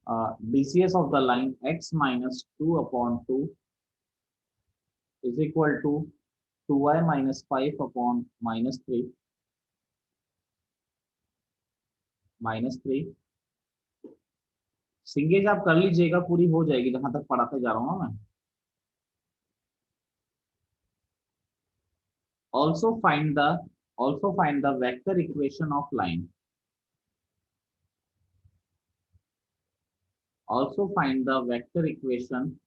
DCS of the line x minus 2 upon 2 is equal to 2y minus 5 upon minus 3 सिंगेज आप कर लीजिएगा, पूरी हो जाएगी जहां तक पढ़ाते जा रहा हूँ ना मैं। also find the vector equation of line. Also find the vector equation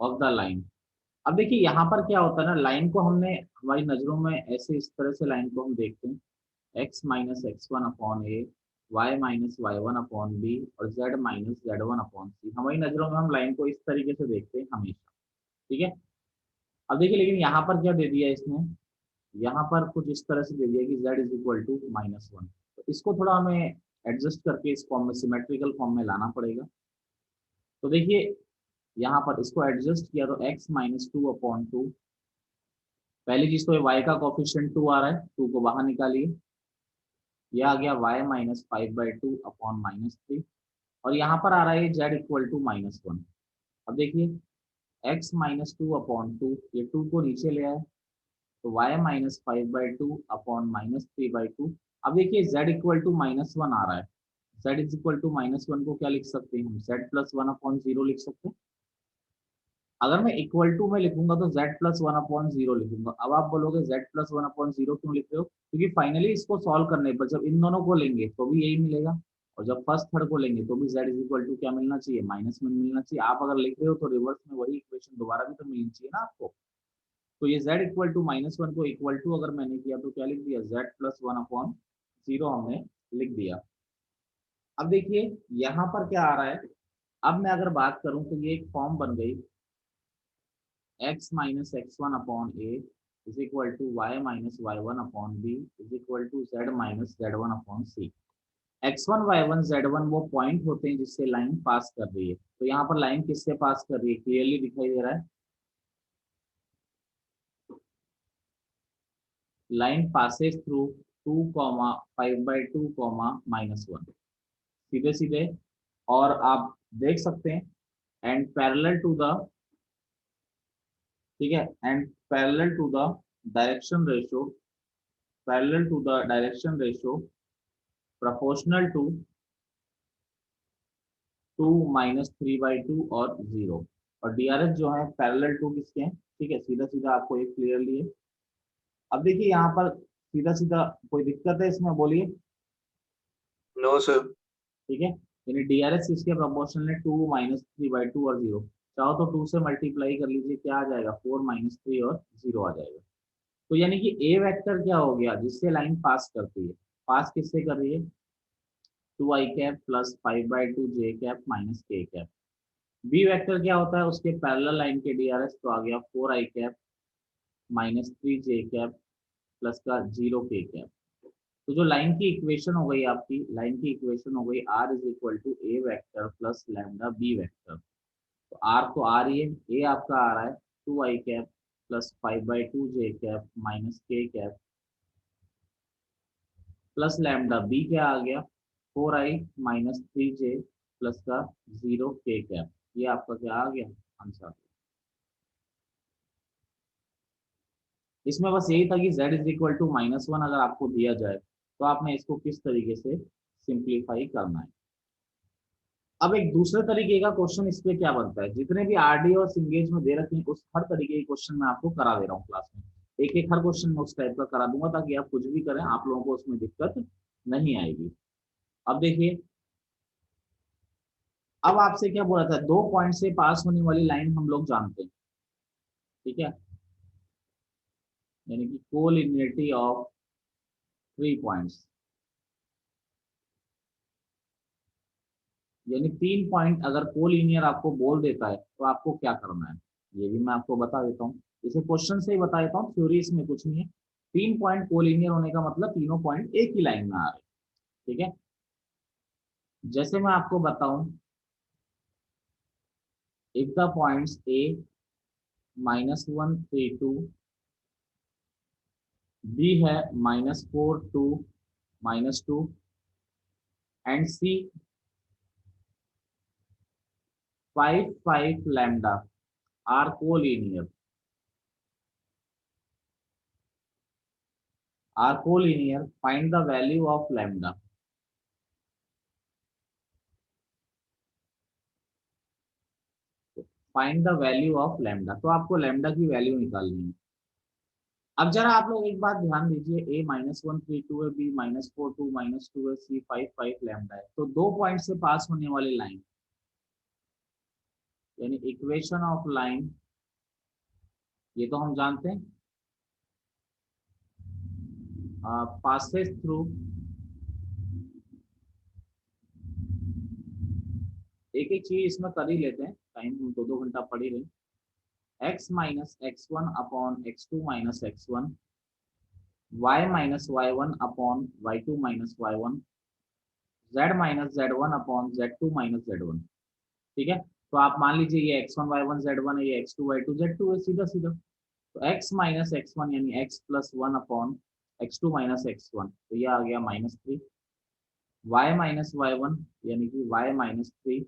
of the line. अब देखिए यहाँ पर क्या होता है ना, लाइन को हमने हमारी नजरों में ऐसे इस तरह से लाइन को हम देखते हैं x minus x one upon a, y minus Y one upon b और z minus Z one upon c. हमारी नजरों में हम लाइन को इस तरीके से देखते हैं हमेशा, ठीक है। अब देखिए लेकिन यहाँ पर क्या दे दिया इसने, यहाँ पर कुछ इस तरह से दे दिया कि z इज इक्वल टू -1। तो इसको थोड़ा हमें एडजस्ट करके इस फॉर्म में, सिमेट्रिकल फॉर्म में लाना पड़ेगा। तो देखिए यहाँ पर इसको एडजस्ट किया तो x माइनस 2/2, पहली चीज तो y का कोफिशिएंट 2 आ रहा है, 2 को बाहर निकालिए, यह आ गया y माइनस 5/2 अपॉन -3 और यहाँ पर आ रहा है z इक्वल टू -1। अब देखिए x माइनस 2/2, ये 2 को नीचे ले आए तो y माइनस 5/2 अपॉन -3/2। अब देखिए z इक्वल टू -1 आ रहा है, z इज इक्वल टू -1 को क्या लिख सकते हैं हम, z प्लस 1/0 लिख सकते हैं। अगर मैं इक्वल टू में लिखूंगा तो z प्लस 1/0 लिखूंगा। अब आप बोलोगे z प्लस 1/0 क्यों लिख रहे हो, क्योंकि फाइनली इसको सॉल्व करने पर जब इन दोनों को लेंगे तो भी यही मिलेगा, और जब फर्स्ट थर्ड को लेंगे तो भी z इज इक्वल टू क्या मिलना चाहिए, माइनस में मिलना चाहिए। आप अगर लिख रहे हो तो रिवर्स में वही इक्वेशन दोबारा भी तो मिलनी चाहिए ना आपको। तो ये z इक्वल टू -1 को इक्वल टू अगर मैंने किया तो क्या लिख दिया, z प्लस 1/0 हमने लिख दिया। अब देखिए यहाँ पर क्या आ रहा है, अब मैं अगर बात करूं तो ये एक फॉर्म बन गई x minus x one upon A is equal to Y minus Y one upon B is equal to Z minus Z one upon C. X one Y one Z one वो point होते हैं जिससे line पास कर रही है। तो यहाँ पर लाइन किससे पास कर रही है, क्लियरली दिखाई दे रहा है, लाइन पासेस थ्रू 2, 5/2, सीधे सीधे। और आप देख सकते हैं एंड पैरेलल टू द, ठीक है, and parallel to the direction ratio, parallel to the direction ratio proportional to 2 - 3/2 और 0। और डीआरएस जो है पैरेलल टू किसके हैं, ठीक है, सीधा सीधा आपको एक क्लियरली है। अब देखिए यहाँ पर सीधा सीधा कोई दिक्कत है इसमें, बोलिए। No sir. ठीक है, यानी डीआरएस किसके प्रोपोर्शनल है, 2 - 3/2 और 0। चाहो तो 2 से मल्टीप्लाई कर लीजिए, क्या आ जाएगा, 4 - 3 और 0 आ जाएगा। तो यानी कि ए वेक्टर क्या हो गया, जिससे लाइन पास करती है, पास किससे कर रही है, 2i cap plus 5/2 j cap minus k cap. B vector क्या होता है, उसके पैरेलल लाइन के डीआरएस, तो आ गया 4i cap -3 j cap plus का 0 k कैप। तो जो लाइन की इक्वेशन हो गई आपकी, लाइन की इक्वेशन हो गई r is equal to a vector plus lambda b vector. तो r तो आ रही है, ए आपका आ रहा है 2i cap plus 5/2 j cap minus k cap plus lambda b क्या आ गया, 4i - 3j प्लस का 0 k कैप। ये आपका क्या आ गया आंसर। इसमें बस यही था कि z इज इक्वल टू -1 अगर आपको दिया जाए तो आपने इसको किस तरीके से सिंप्लीफाई करना है। अब एक दूसरे तरीके का क्वेश्चन इस पे क्या बनता है, जितने भी आरडी और सिंगेज में दे रखे हैं उस हर तरीके के क्वेश्चन मैं आपको करा दे रहा हूँ क्लास में। एक एक हर क्वेश्चन में उस टाइप का करा दूंगा ताकि आप कुछ भी करें आप लोगों को उसमें दिक्कत नहीं आएगी। अब देखिए, अब आपसे क्या बोला था, 2 पॉइंट से पास होने वाली लाइन हम लोग जानते हैं, ठीक है, यानी कि कोलिनियरिटी ऑफ 3 पॉइंट्स, यानी 3 पॉइंट अगर कोलिनियर आपको बोल देता है तो आपको क्या करना है, ये भी मैं आपको बता देता हूँ। इसे क्वेश्चन से ही बता देता हूँ, थ्योरी इसमें कुछ नहीं है। 3 पॉइंट कोलिनियर होने का मतलब तीनों पॉइंट एक ही लाइन में आ रहे हैं, ठीक है। जैसे मैं आपको बताऊं, if the points A -1 3 2, B है -4 2 -2 and C 5 lambda are collinear find the value of lambda. Find the value of lambda, तो आपको लैम्डा की वैल्यू निकालनी है। अब जरा आप लोग एक बात ध्यान दीजिए, a -1 3 2 है, b -4 2 -2 है, c 5 लैम्डा है, तो 2 पॉइंट से पास होने वाली लाइन यानी इक्वेशन ऑफ लाइन, ये तो हम जानते हैं, पासेस थ्रू, एक एक चीज इसमें कर ही लेते हैं, टाइम हम 2-2 घंटा पढ़ ही रहे। x - x1 upon x2 - x1, y - y1 upon y2 - y1, z - z1 upon z2 - z1। ठीक है, तो आप मान लीजिए ये x1 y1 z1 है, ये x2 y2 z2 है, सीधा सीधा। तो x - x1 यानी x + 1 अपॉन x2 - x1, तो ये आ गया -3। y - y1 यानी कि y - 3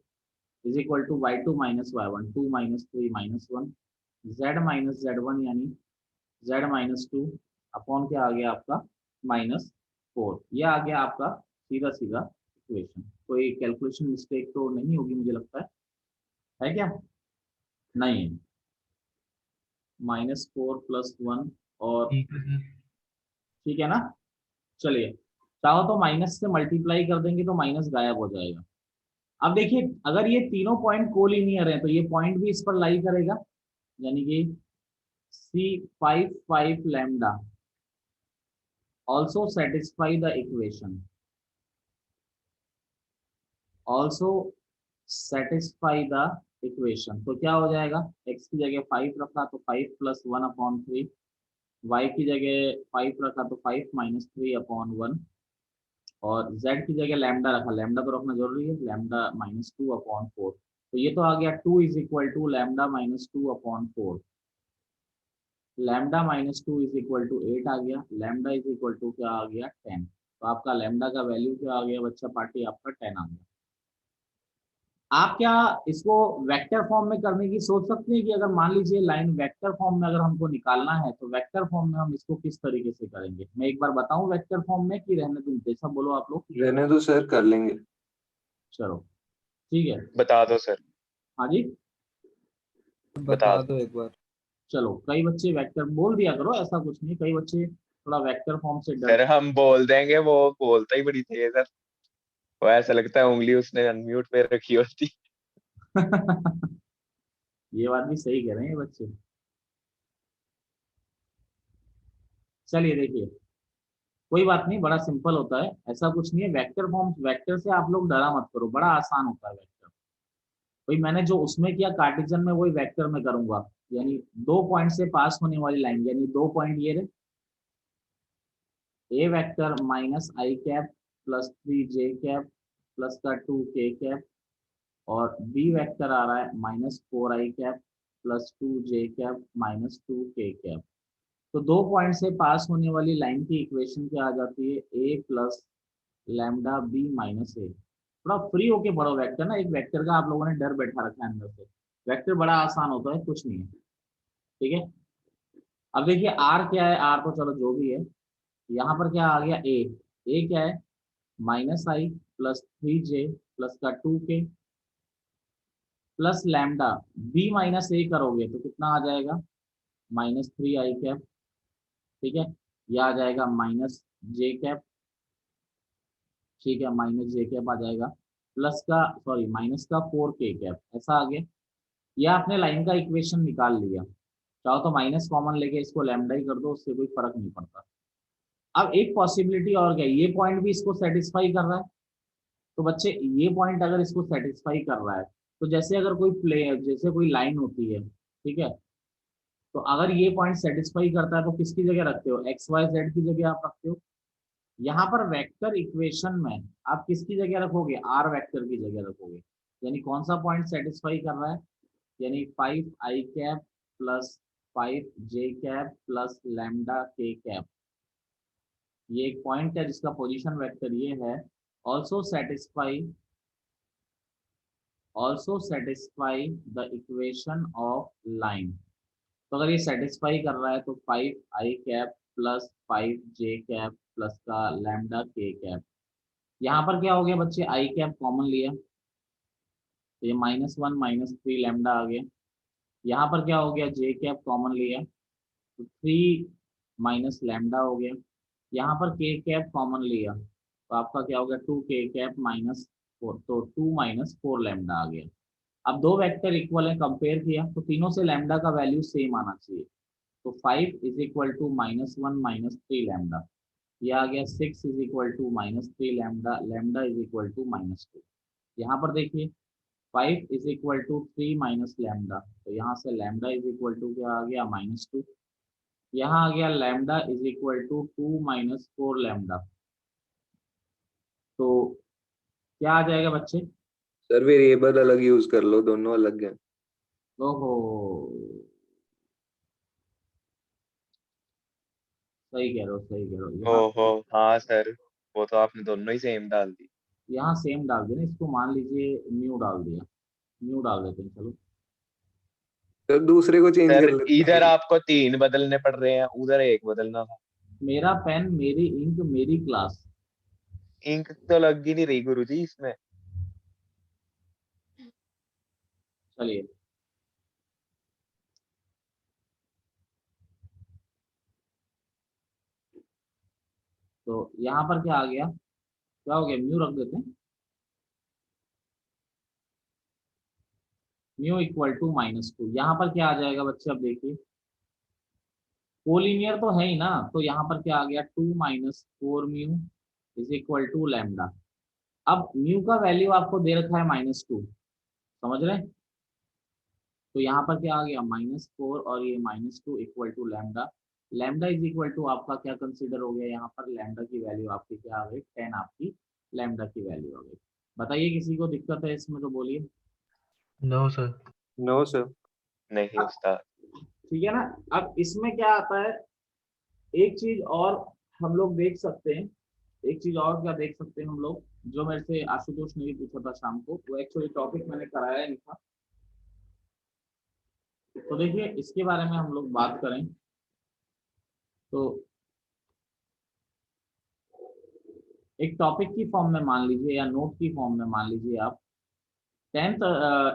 is equal to y2 - y1, 2 - 3 -1, z - z1 यानी z - 2 अपॉन क्या आ गया आपका -4। ये आ गया आपका सीधा सीधा इक्वेशन। कोई कैलकुलेशन मिस्टेक तो नहीं होगी मुझे लगता है क्या? नहीं है। -4 + 1 और ठीक है सर। ठीक है ना। चलिए, चाहो तो माइनस से मल्टीप्लाई कर देंगे तो माइनस गायब हो जाएगा। अब देखिए, अगर ये तीनों पॉइंट कोलिनियर है तो ये पॉइंट भी इस पर लाई करेगा, यानी कि C 5 lambda also satisfy the equation, also satisfy the equation। तो क्या हो जाएगा, x की जगह 5 रखा तो 5 + 1 अपॉन 3, y की जगह 5 रखा तो 5 - 3 अपॉन 1, और z की जगह लैम्डा रखा, लैम्डा तो रखना जरूरी है, लैम्डा -2 अपॉन 4। तो ये तो आ गया 2 is equal to lambda -2 upon 4, lambda -2 is equal to 8 आ गया, लैम्डा इज इक्वल टू क्या आ गया 10। तो आपका लैम्डा का वैल्यू क्या आ गया बच्चा पार्टी, आपका 10 आ गया। आप क्या इसको वेक्टर फॉर्म में करने की सोच सकते हैं कि अगर मान लीजिए लाइन वेक्टर फॉर्म में अगर हमको निकालना है तो वेक्टर फॉर्म में हम इसको किस तरीके से करेंगे? मैं एक बार बताऊं वेक्टर फॉर्म में कि रहने दूं, जैसा बोलो आप लोग। रहने दो सर, कर लेंगे। चलो ठीक है। बता दो सर, हाँ जी, बता बता दो। दो एक बार। चलो, कई बच्चे वेक्टर बोल दिया करो, ऐसा कुछ नहीं, कई बच्चे थोड़ा वेक्टर फॉर्म से सर डर हम बोल देंगे, वो बोलता ही बड़ी तेज है सर, वो ऐसा लगता है उंगली उसने अनम्यूट पे रखी होती। ये बात भी सही कह रहे हैं ये बच्चे। चलिए देखिए, कोई बात नहीं, बड़ा सिंपल होता है, ऐसा कुछ नहीं है। वेक्टर फॉर्म, वेक्टर से आप लोग डरा मत करो, बड़ा आसान होता है वेक्टर। भाई मैंने जो उसमें किया कार्टेशियन में, वही वेक्टर में करूंगा, यानी 2 पॉइंट से पास होने वाली लाइन, यानी 2 पॉइंट ये रहे, a vector -i cap + 3j cap + 2k cap, और बी वेक्टर आ रहा है -4i cap + 2j cap -2k cap. तो 2 पॉइंट से पास होने वाली लाइन की इक्वेशन क्या आ जाती है, a + लैम्डा b - a। थोड़ा फ्री होके पढ़ो वेक्टर ना, एक वेक्टर का आप लोगों ने डर बैठा रखा है अंदर से। वेक्टर बड़ा आसान होता है, कुछ नहीं है। ठीक है, अब देखिए r क्या है, r तो चलो जो भी है, यहाँ पर क्या आ गया a क्या है, -i + 3j + 2k plus lambda b - a करोगे तो कितना आ जाएगा, -3i कैप। ठीक है, यह आ जाएगा -j कैप। ठीक है, -j कैप आ जाएगा, प्लस का सॉरी माइनस का 4k कैप, ऐसा आ गया। यह आपने लाइन का इक्वेशन निकाल लिया। चाहो तो माइनस कॉमन लेके इसको लैम्डा ही कर दो, उससे कोई फर्क नहीं पड़ता। अब एक पॉसिबिलिटी और क्या, ये पॉइंट भी इसको सेटिस्फाई कर रहा है। तो बच्चे ये पॉइंट अगर इसको सेटिस्फाई कर रहा है, तो जैसे अगर कोई प्ले, जैसे कोई लाइन होती है, ठीक है, तो अगर ये पॉइंट सेटिस्फाई करता है तो किसकी जगह रखते हो, एक्स वाई जेड की जगह आप रखते हो। यहाँ पर वेक्टर इक्वेशन में आप किसकी जगह रखोगे, आर वेक्टर की जगह रखोगे। यानी कौन सा पॉइंट सेटिस्फाई कर रहा है, यानी 5i cap + 5j cap + lambda k cap, ये एक पॉइंट है जिसका पोजीशन वेक्टर ये है। Also satisfy also satisfy the equation of line. तो अगर ये सेटिस्फाई कर रहा है तो 5i cap plus 5j cap plus का लैम्डा k कैप। यहाँ पर क्या हो गया बच्चे, आई कैप कॉमन लिया तो ये -1 -3 लैम्डा आ गया। यहाँ पर क्या हो गया, जे कैप कॉमन लिया तो 3 माइनस लैम्डा हो गया। यहाँ पर के कैप कॉमन लिया तो आपका क्या हो गया, 2k कैप -4, तो 2 -4 लैम्डा आ गया। अब दो वेक्टर इक्वल है, कंपेयर किया तो तीनों से लैम्डा का वैल्यू सेम आना चाहिए। तो 5 इज इक्वल टू -1 -3 लैम्डा, ये आ गया 6 is equal to -3 lambda, lambda is equal to -2। यहाँ पर देखिए 5 is equal to 3 minus lambda, तो यहाँ से लैम्डा इज इक्वल टू क्या आ गया, -2। यहाँ आ गया lambda is equal to 2 -4 lambda, तो क्या आ जाएगा बच्चे। सर वेरिएबल अलग यूज कर लो, दोनों अलग हैं। ओहो, सही कह रहे हो, सही कह रहे हो। यहाँ ओहो हाँ सर, वो तो आपने दोनों ही सेम डाल दी। यहाँ सेम डाल दिया ना, इसको मान लीजिए म्यू डाल दिया, म्यू डाल देते हैं चलो। सर दूसरे को चेंज सर कर लेते इधर हैं। आपको 3 बदलने पड़ रहे हैं, उधर 1 बदलना था। मेरा पेन, मेरी इंक, मेरी क्लास। इंक तो लग ही नहीं रही गुरुजी इसमें। चलिए, तो यहाँ पर क्या आ गया, क्या हो गया, म्यू रख देते हैं, म्यू इक्वल टू -2। यहाँ पर क्या आ जाएगा बच्चे, अब देखिए कोलिनियर तो है ही ना, तो यहाँ पर क्या आ गया, 2 -4 mu is equal to lambda. अब म्यू का वैल्यू आपको दे रखा है -2, समझ रहे हैं। तो यहाँ पर क्या आ गया, -4 और ये -2 equal to lambda. Lambda is equal to आपका क्या कंसीडर हो गया, यहाँ पर लैम्डा की वैल्यू आपकी क्या आ गई, 10 आपकी लैम्डा की वैल्यू आ गई। बताइए किसी को दिक्कत है इसमें तो बोलिए। No sir. No sir. नहीं उस्ताद। ठीक है ना। अब इसमें क्या आता है, एक चीज और हम लोग देख सकते हैं, एक चीज और क्या देख सकते हैं हम लोग, जो मेरे से आशुतोष ने भी पूछा था शाम को, वो एक्चुअली टॉपिक मैंने कराया नहीं था। तो देखिए इसके बारे में हम लोग बात करें तो एक टॉपिक की फॉर्म में मान लीजिए या नोट की फॉर्म में मान लीजिए आप 10th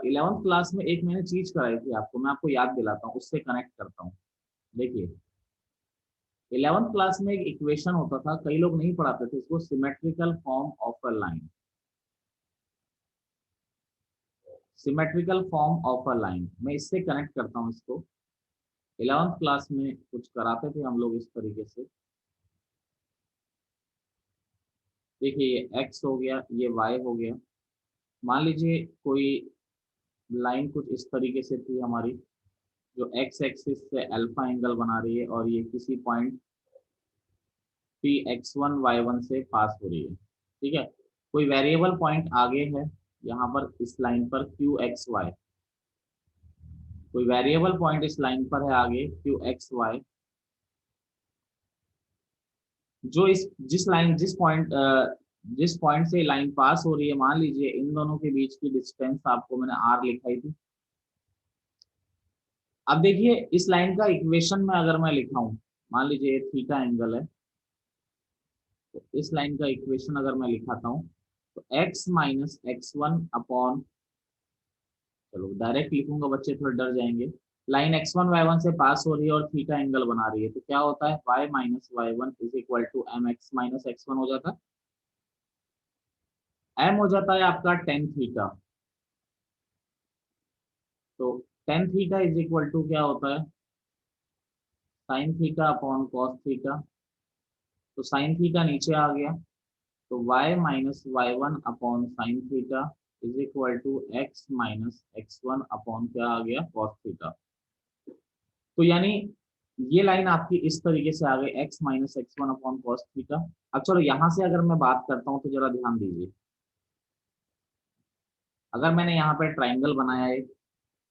11th क्लास में एक मैंने चीज कराई थी आपको, मैं आपको याद दिलाता हूँ, उससे कनेक्ट करता हूँ। देखिए 11th क्लास में एक इक्वेशन होता था, कई लोग नहीं पढ़ाते थे इसको, symmetrical form of a line, symmetrical form of a line, मैं इससे कनेक्ट करता हूँ इसको। 11th क्लास में कुछ कराते थे हम लोग इस तरीके से। देखिए ये x हो गया, ये y हो गया। मान लीजिए कोई लाइन कुछ इस तरीके से थी हमारी, जो x एक्सिस से अल्फा एंगल बना रही है और ये किसी पॉइंट Px1 y1 से पास हो रही है। ठीक है, कोई वेरिएबल पॉइंट आगे है यहाँ पर इस लाइन पर qxy, कोई वेरिएबल पॉइंट इस लाइन पर है आगे qxy, जो इस जिस पॉइंट से लाइन पास हो रही है, मान लीजिए इन दोनों के बीच की डिस्टेंस आपको मैंने r लिखाई थी। अब देखिए इस लाइन का इक्वेशन में अगर मैं लिखा हूं, मान लीजिए थीटा एंगल है, तो इस लाइन का इक्वेशन अगर मैं लिखाता हूँ तो x माइनस x1 अपॉन, चलो डायरेक्ट लिखूंगा, बच्चे थोड़े डर जाएंगे। लाइन x1 y1 से पास हो रही है और थीटा एंगल बना रही है, तो क्या होता है, y minus y1 is equal to mx minus x1 हो जाता है, m हो जाता है आपका टेन थीटा। तो tan theta is equal to क्या होता है, sine theta upon cos theta. तो साइन थीटा नीचे आ गया, तो y minus y1 upon sine theta is equal to x minus x1 upon क्या आ गया, कॉस थीटा। तो यानी ये लाइन आपकी इस तरीके से आ गई, x minus x1 upon cos theta. अब चलो यहाँ से अगर मैं बात करता हूँ तो जरा ध्यान दीजिए, अगर मैंने यहाँ पे ट्राइंगल बनाया है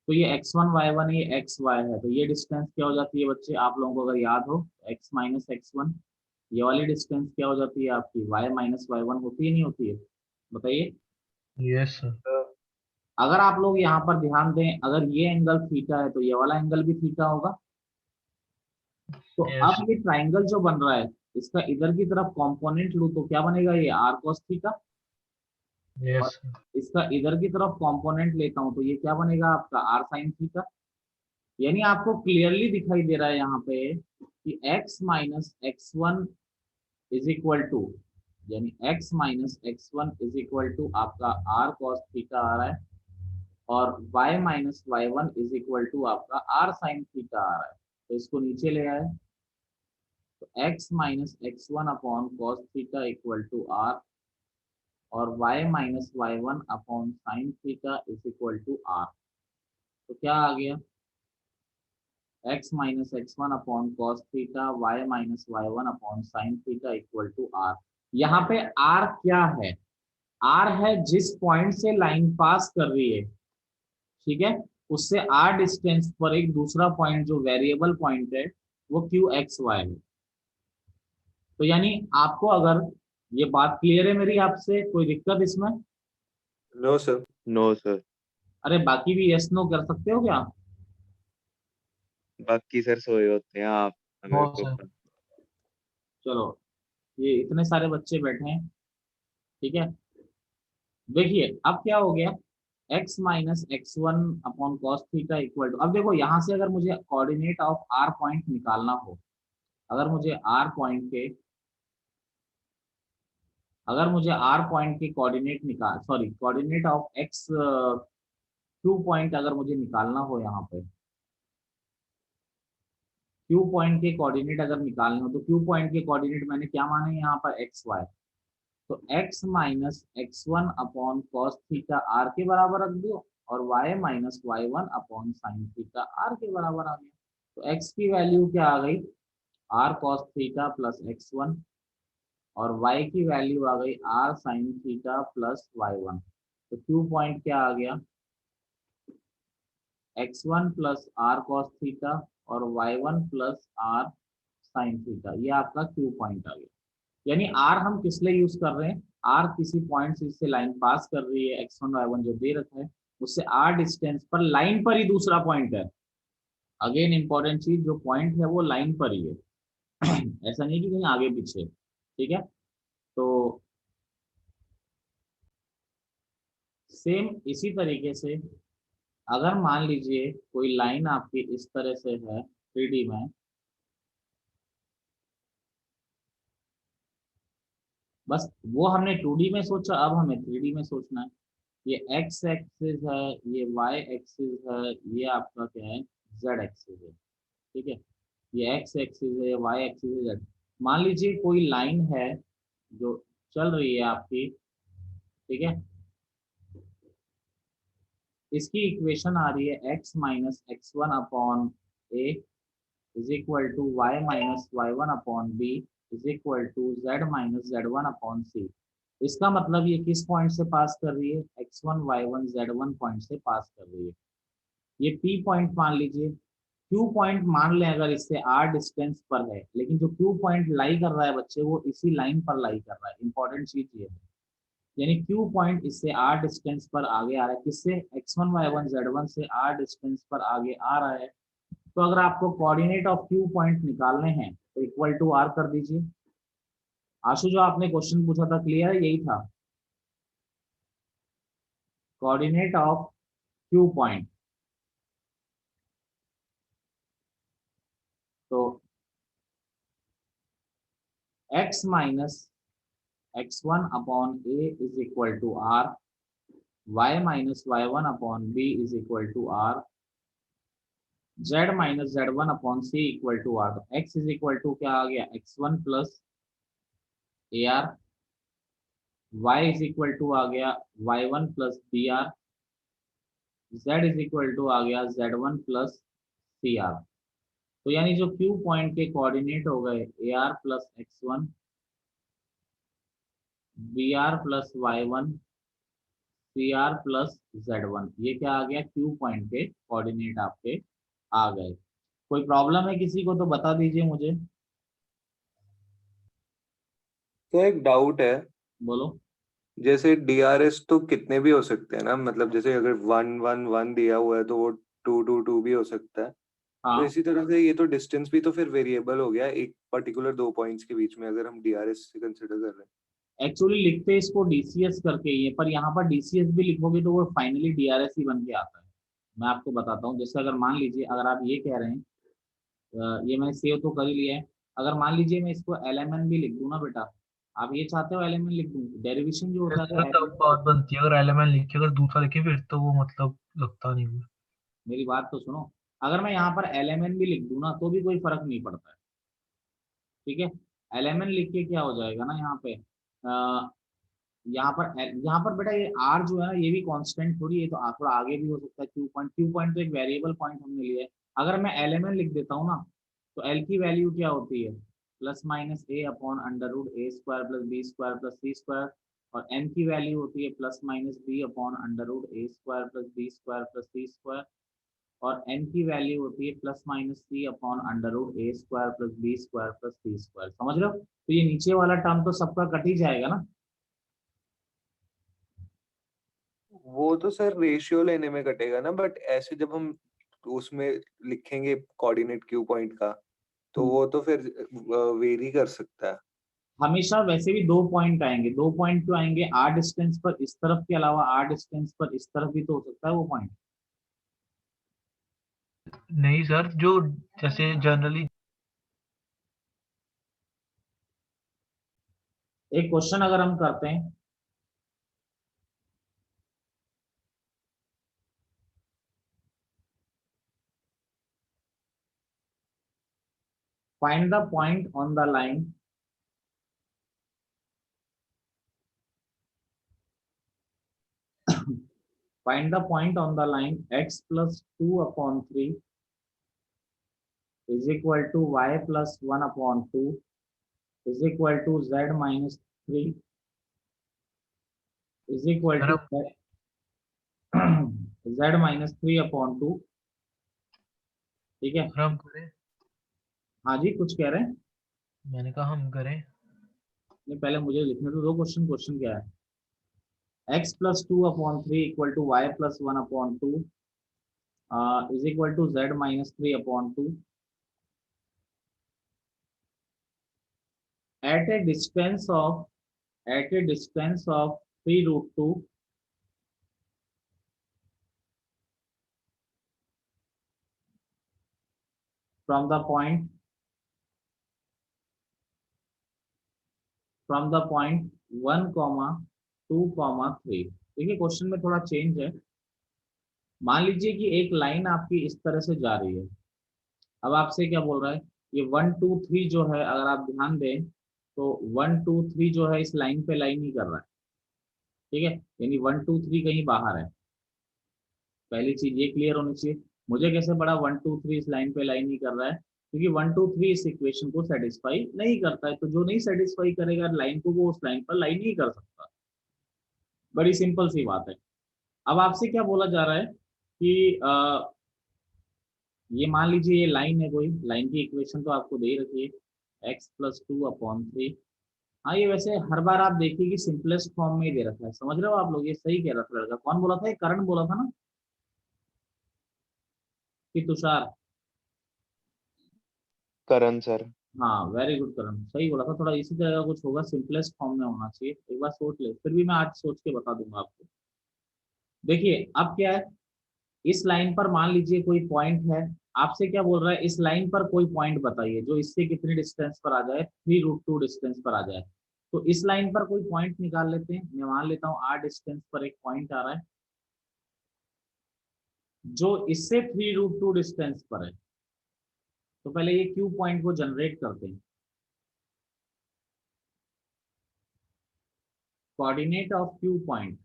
तो ये x1 y1 ये xy है, तो ये डिस्टेंस क्या हो जाती है बच्चे, आप लोगों को अगर याद हो, x माइनस x1, ये वाली डिस्टेंस क्या हो जाती है आपकी y माइनस y1 होती है नहीं होती है, बताइए। Yes sir. अगर आप लोग यहाँ पर ध्यान दें, अगर ये एंगल थीटा है तो ये वाला एंगल भी थीटा होगा। तो यस अब ये ट्राइंगल जो बन रहा है, इसका इधर की तरफ कंपोनेंट लूं तो क्या बनेगा, ये आर कॉस थीटा, और यस इसका इधर की तरफ कंपोनेंट लेता हूं तो ये क्या बनेगा आपका आर साइन थीटा। यानी आपको क्लियरली दिखाई दे रहा है यहाँ पे कि x minus x one is equal to, यानी x minus x one is equal to आपका आर कॉस थीटा आ रहा है, और y minus Y one is equal to आपका आर साइन थीटा आ रहा है। तो इसको नीचे ले आए तो x minus x one upon cos theta equal to r, और y minus Y one upon sine theta is equal to r. तो क्या आ गया, x minus x one upon cos theta, y minus Y one upon sine theta equal to r. यहाँ पे r क्या है, r है जिस पॉइंट से लाइन पास कर रही है, ठीक है, उससे r डिस्टेंस पर एक दूसरा पॉइंट जो वेरिएबल पॉइंट है वो क्यू एक्स वाई है। तो यानी आपको अगर ये बात क्लियर है मेरी, आपसे कोई दिक्कत इसमें? No sir. No sir. अरे बाकी भी यस नो कर सकते हो क्या? बाकी सर सोए होते हैं, आप नो हमें को सर। चलो, ये इतने सारे बच्चे बैठे हैं, ठीक है। देखिए अब क्या हो गया, x minus x one upon cos theta equal to, अब देखो यहाँ से अगर मुझे कोऑर्डिनेट ऑफ r पॉइंट निकालना हो, अगर मुझे r पॉइंट के, अगर मुझे r पॉइंट के कोऑर्डिनेट निकाल, sorry coordinate of x q point अगर मुझे निकालना हो, यहाँ पे q पॉइंट के कोऑर्डिनेट अगर निकालने हो, तो q पॉइंट के कोऑर्डिनेट मैंने क्या माने यहाँ पर एक्स वाई। तो x minus x one upon cos theta r के बराबर रख दो, और y minus Y one upon sine theta r के बराबर आ गया। तो x की वैल्यू क्या आ गई, r cos theta plus x one, और y की वैल्यू आ गई r sine theta plus y one. तो q पॉइंट क्या आ गया, x one plus r cos theta और y one plus r sine theta, ये आपका q पॉइंट आ गया। यानी r हम किस लिए यूज कर रहे हैं, r किसी पॉइंट से इससे लाइन पास कर रही है, x1 y1 जो दे रखा है, उससे r डिस्टेंस पर लाइन पर ही दूसरा पॉइंट है। अगेन इंपॉर्टेंट चीज, जो पॉइंट है वो लाइन पर ही है ऐसा नहीं कि कहीं आगे पीछे, ठीक है। तो सेम इसी तरीके से अगर मान लीजिए कोई लाइन आपकी इस तरह से है 3D में, बस वो हमने 2D में सोचा, अब हमें 3D में सोचना है। ये x एक्सिस है, ये y एक्सिस है, ये आपका क्या है z एक्सिस है, ठीक है। ये x एक्सिस है, ये y एक्सिस है, z। मान लीजिए कोई लाइन है जो चल रही है आपकी, ठीक है, इसकी इक्वेशन आ रही है x minus x one upon A is equal to Y minus Y one upon B is equal to Z minus Z one upon c. इसका मतलब ये किस पॉइंट से पास कर रही है, x1 y1 z1 पॉइंट से पास कर रही है। ये P पॉइंट मान लीजिए, Q पॉइंट मान लें अगर इससे R डिस्टेंस पर है, लेकिन जो Q पॉइंट लाई कर रहा है बच्चे वो इसी लाइन पर लाई कर रहा है, इंपॉर्टेंट चीज ये है। यानी Q पॉइंट इससे R डिस्टेंस पर आगे आ रहा है, किससे, x1 y1 z1 से R डिस्टेंस पर आगे आ रहा है। तो अगर आपको कोऑर्डिनेट ऑफ Q पॉइंट निकालने हैं तो इक्वल टू R कर दीजिए। आशु जो आपने क्वेश्चन पूछा था क्लियर है, यही था कोऑर्डिनेट ऑफ Q पॉइंट। तो x minus x one upon A is equal to r, y minus Y one upon B is equal to r, z minus Z one upon c equal to r. तो x is equal to क्या आ गया, x one plus a r, y is equal to आ गया y one plus b r, z is equal to आ गया z one plus c r. तो यानी जो Q पॉइंट के कोऑर्डिनेट हो गए a r plus x one, b r plus y one, c r plus z one, ये क्या आ गया, Q पॉइंट के कोऑर्डिनेट आपके आ गए। कोई प्रॉब्लम है किसी को तो बता दीजिए मुझे। तो एक डाउट है, बोलो। जैसे DRS तो कितने भी हो सकते हैं ना, मतलब जैसे अगर 1 1 1 दिया हुआ है तो वो 2 2 2 भी हो सकता है। तो हाँ इसी तरह से ये तो डिस्टेंस भी तो फिर वेरिएबल हो गया एक पर्टिकुलर दो पॉइंट्स के बीच में, अगर हम DRS से कंसिडर कर रहे हैं। एक्चुअली लिखते इसको डीसीएस करके ही है, पर यहाँ पर डीसीएस भी लिखोगे तो वो फाइनली डीआरएस ही बन के आता है। मैं आपको बताता हूँ, जैसे अगर मान लीजिए अगर आप ये कह रहे हैं, ये मैंने सेव तो कर ही लिया है। अगर मान लीजिए मैं इसको एलएमएन भी लिख दूं ना बेटा, आप ये चाहते हो एलएमएन लिख दूं, डेरिवेशन जो होता सर है तब बात बनती है, अगर एलिमेंट लिखे अगर दूसरा लिखे फिर तो वो मतलब लगता नहीं वो। मेरी बात तो सुनो, अगर मैं यहाँ पर एलएमएन भी लिख दूं ना तो भी कोई फर्क नहीं पड़ता है, ठीक है। एलएमएन लिख के क्या हो जाएगा ना यहाँ पे, यहाँ पर बेटा ये आर जो है ना ये भी कांस्टेंट थोड़ी है, तो थोड़ा आगे भी हो सकता है। क्यू पॉइंट तो एक वेरिएबल पॉइंट हमने लिया है। अगर मैं एलएमएन लिख देता हूँ ना, तो एल की वैल्यू क्या होती है, plus minus a upon under root a square plus b square plus c square. और एन की वैल्यू होती है plus minus b upon under root a square plus b square plus c square. और n की value होती है plus minus c upon under root a square plus b square plus c square. समझ रहे हो? तो ये नीचे वाला टर्म तो सबका कट ही जाएगा ना। वो तो सर रेशियो लेने में कटेगा ना, बट ऐसे जब हम उसमें लिखेंगे कोऑर्डिनेट क्यू पॉइंट का, तो वो तो फिर वेरी कर सकता है। हमेशा वैसे भी दो पॉइंट आएंगे। दो पॉइंट क्यों आएंगे, आर डिस्टेंस पर इस तरफ के अलावा आर डिस्टेंस पर इस तरफ भी तो हो सकता है वो पॉइंट। नहीं सर, जो जैसे जनरली एक क्वेश्चन अगर हम करते हैं, find the point on the line find the point on the line x plus 2/3 is equal to y plus 1/2 is equal to z minus 3 is equal sir to हम z minus 3/2। ठीक है। Sir हम करें, हाँ जी, कुछ कह रहे हैं? मैंने कहा हम करें। नहीं, पहले मुझे लिखने तो दो क्वेश्चन। क्वेश्चन क्या है, x plus 2/3 equal to y plus 1/2 is equal to z minus 3/2 at a distance of 3 root 2 from the point 1, 2, 3। देखिए क्वेश्चन में थोड़ा चेंज है। मान लीजिए कि एक लाइन आपकी इस तरह से जा रही है। अब आपसे क्या बोल रहा है, ये 1 2 3 जो है, अगर आप ध्यान दें तो 1 2 3 जो है इस लाइन पे लाइन नहीं कर रहा है। ठीक है, यानी 1 2 3 कहीं बाहर है। पहली चीज ये क्लियर होनी चाहिए। मुझे कैसे पड़ा 1 2 3 इस लाइन पे लाइन नहीं कर रहा है, क्योंकि 1 2 3 इस इक्वेशन को सेटिस्फाई नहीं करता है। तो जो नहीं सेटिस्फाई करेगा लाइन को, वो उस लाइन पर लाइन नहीं कर सकता। बड़ी सिंपल सी बात है। अब आपसे क्या बोला जा रहा है कि ये मान लीजिए ये लाइन है, कोई लाइन की इक्वेशन तो आपको दे ही रखी है, x+2/3। हाँ, ये वैसे हर बार आप देखिए कि सिंपलेस्ट फॉर्म में ही दे रखा है। समझ रहे हो आप लोग? ये सही कह रहा था लड़का। कौन बोला था, ये करण बोला था ना कि तुषार? करण सर। हाँ, वेरी गुड करण, सही बोला था। थोड़ा इसी तरह का कुछ होगा, सिंपलेस्ट फॉर्म में होना चाहिए। एक बार सोच ले, फिर भी मैं आज सोच के बता दूंगा आपको। देखिए अब क्या है, इस लाइन पर मान लीजिए कोई पॉइंट है। आपसे क्या बोल रहा है, इस लाइन पर कोई पॉइंट बताइए जो इससे कितनी डिस्टेंस पर आ जाए, 3 √2 डिस्टेंस पर आ जाए। तो इस लाइन पर कोई पॉइंट निकाल लेते हैं। मैं मान लेता हूँ r डिस्टेंस पर एक पॉइंट आ रहा है जो इससे 3 √2 डिस्टेंस पर है। तो पहले ये क्यू पॉइंट को जनरेट करते हैं। Coordinate of Q point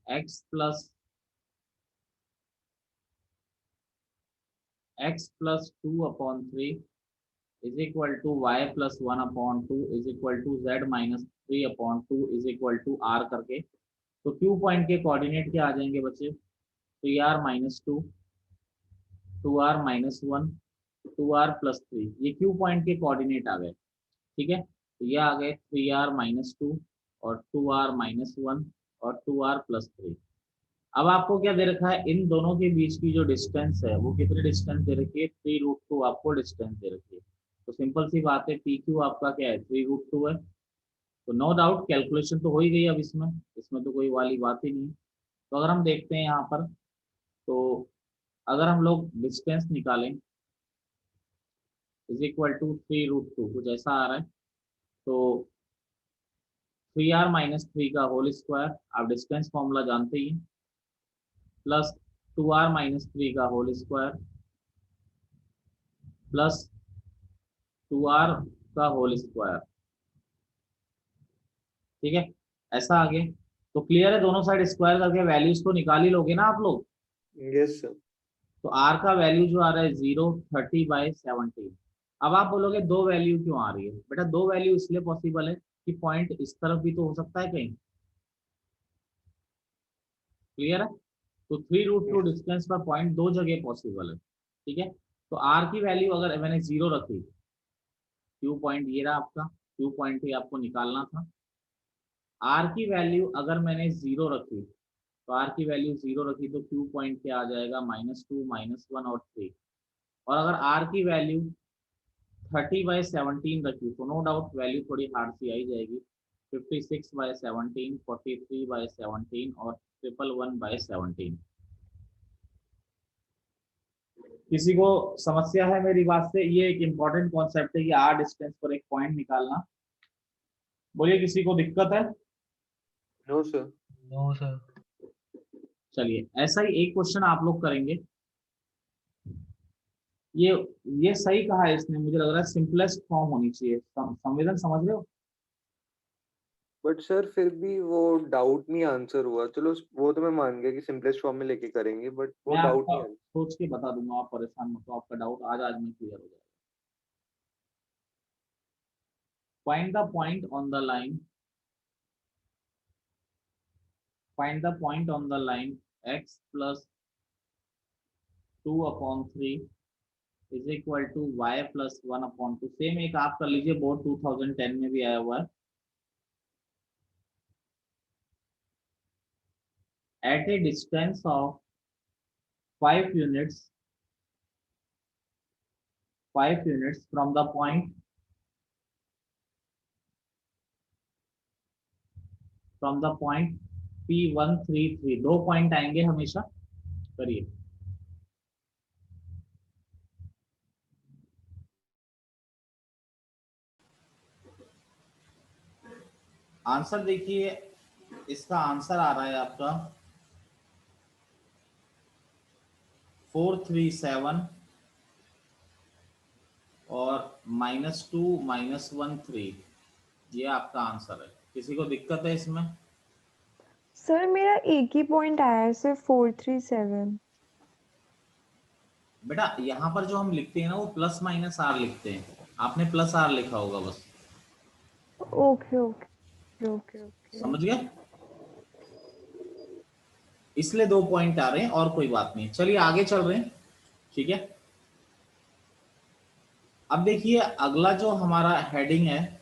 x+2/3 is equal to y plus 1/2 is equal to z minus 3/2 is equal to r करके। तो क्यू पॉइंट के कोऑर्डिनेट क्या आ जाएंगे बच्चे, 3r-2, 2r-1, 2r+3। ये क्यू पॉइंट के कोऑर्डिनेट आ गए। ठीक है, तो ये आ गए 3r-2, और 2r -1 और 2r +3। अब आपको क्या दे रखा है, इन दोनों के बीच की जो डिस्टेंस है वो कितनी डिस्टेंस दे रखी है, 3√2 आपको डिस्टेंस दे रखी है। तो सिंपल सी बात है, पी क्यू आपका क्या है, 3√2 है। तो नो डाउट कैलकुलेशन तो हो ही गई अब इसमें तो कोई वाली बात ही नहीं है। तो अगर हम देखते हैं यहाँ पर, तो अगर हम लोग डिस्टेंस निकालें इज इक्वल टू 3√2, कुछ ऐसा आ रहा है। तो 3r-3 का होल स्क्वायर, आप डिस्टेंस फॉर्मूला जानते ही हैं, प्लस 2r-3 का होल स्क्वायर प्लस 2r का होल स्क्वायर। ठीक है, ऐसा आगे तो क्लियर है, दोनों साइड स्क्वायर करके वैल्यूज तो निकाल ही लोगे ना आप लोग। Yes sir. तो r का वैल्यू जो आ रहा है 0, 30/17। अब आप बोलोगे दो वैल्यू क्यों आ रही है, बेटा दो वैल्यू इसलिए पॉसिबल है कि पॉइंट इस तरफ भी तो हो सकता है कहीं। क्लियर है, तो 3√2 डिस्टेंस पर पॉइंट दो जगह पॉसिबल है। ठीक है, तो r की वैल्यू अगर मैंने 0 रखी, क्यू पॉइंट ये रहा आपका, क्यू पॉइंट ही आपको निकालना था। r की वैल्यू अगर मैंने 0 रखी, तो r की वैल्यू 0 रखी तो क्यू पॉइंट क्या आ जाएगा, -2, -1 और 3। और अगर r की वैल्यू 30/17 रखी तो नो डाउट वैल्यू थोड़ी हार्ड सी आई जाएगी, 56/17, 43/17 और 111/17। किसी को समस्या है मेरी बात से? ये एक इम्पॉर्टेंट कॉन्सेप्ट है कि r डिस्टेंस पर एक पॉइंट निकालना। बोलिए, किसी को दिक्कत है? No sir. No sir. चलिए, ऐसा ही एक क्वेश्चन आप लोग करेंगे। ये सही कहा है इसने, मुझे लग रहा है सिंपलेस्ट फॉर्म होनी चाहिए। संवेदन समझ रहे हो? बट सर फिर भी वो डाउट नहीं आंसर हुआ। चलो वो तो मैं मान गया कि सिंपलेस्ट फॉर्म में लेके करेंगे, बट वो मैं डाउट आपका नहीं सोच के बता दूंगा, आप परेशान मत हो, आपका डाउट आज में क्लियर हो जाएगा। Find the point on the line, find the point on the line x plus 2/3 is equal to y plus 1/2। Same एक आप कर लीजिए, बोर्ड 2010 में भी आया हुआ है। At a distance of 5 units from the point P133, दो पॉइंट आएंगे हमेशा। करिए, आंसर देखिए, इसका आंसर आ रहा है आपका 437 और -2 -13, ये आपका आंसर है। किसी को दिक्कत है इसमें? सर मेरा एक ही पॉइंट आया है, सिर्फ 437। बेटा यहाँ पर जो हम लिखते हैं ना वो +-r लिखते हैं, आपने +r लिखा होगा बस। Okay okay okay okay. समझ गए? इसलिए दो पॉइंट आ रहे हैं और कोई बात नहीं। चलिए आगे चल रहे हैं। ठीक है, अब देखिए अगला जो हमारा हेडिंग है,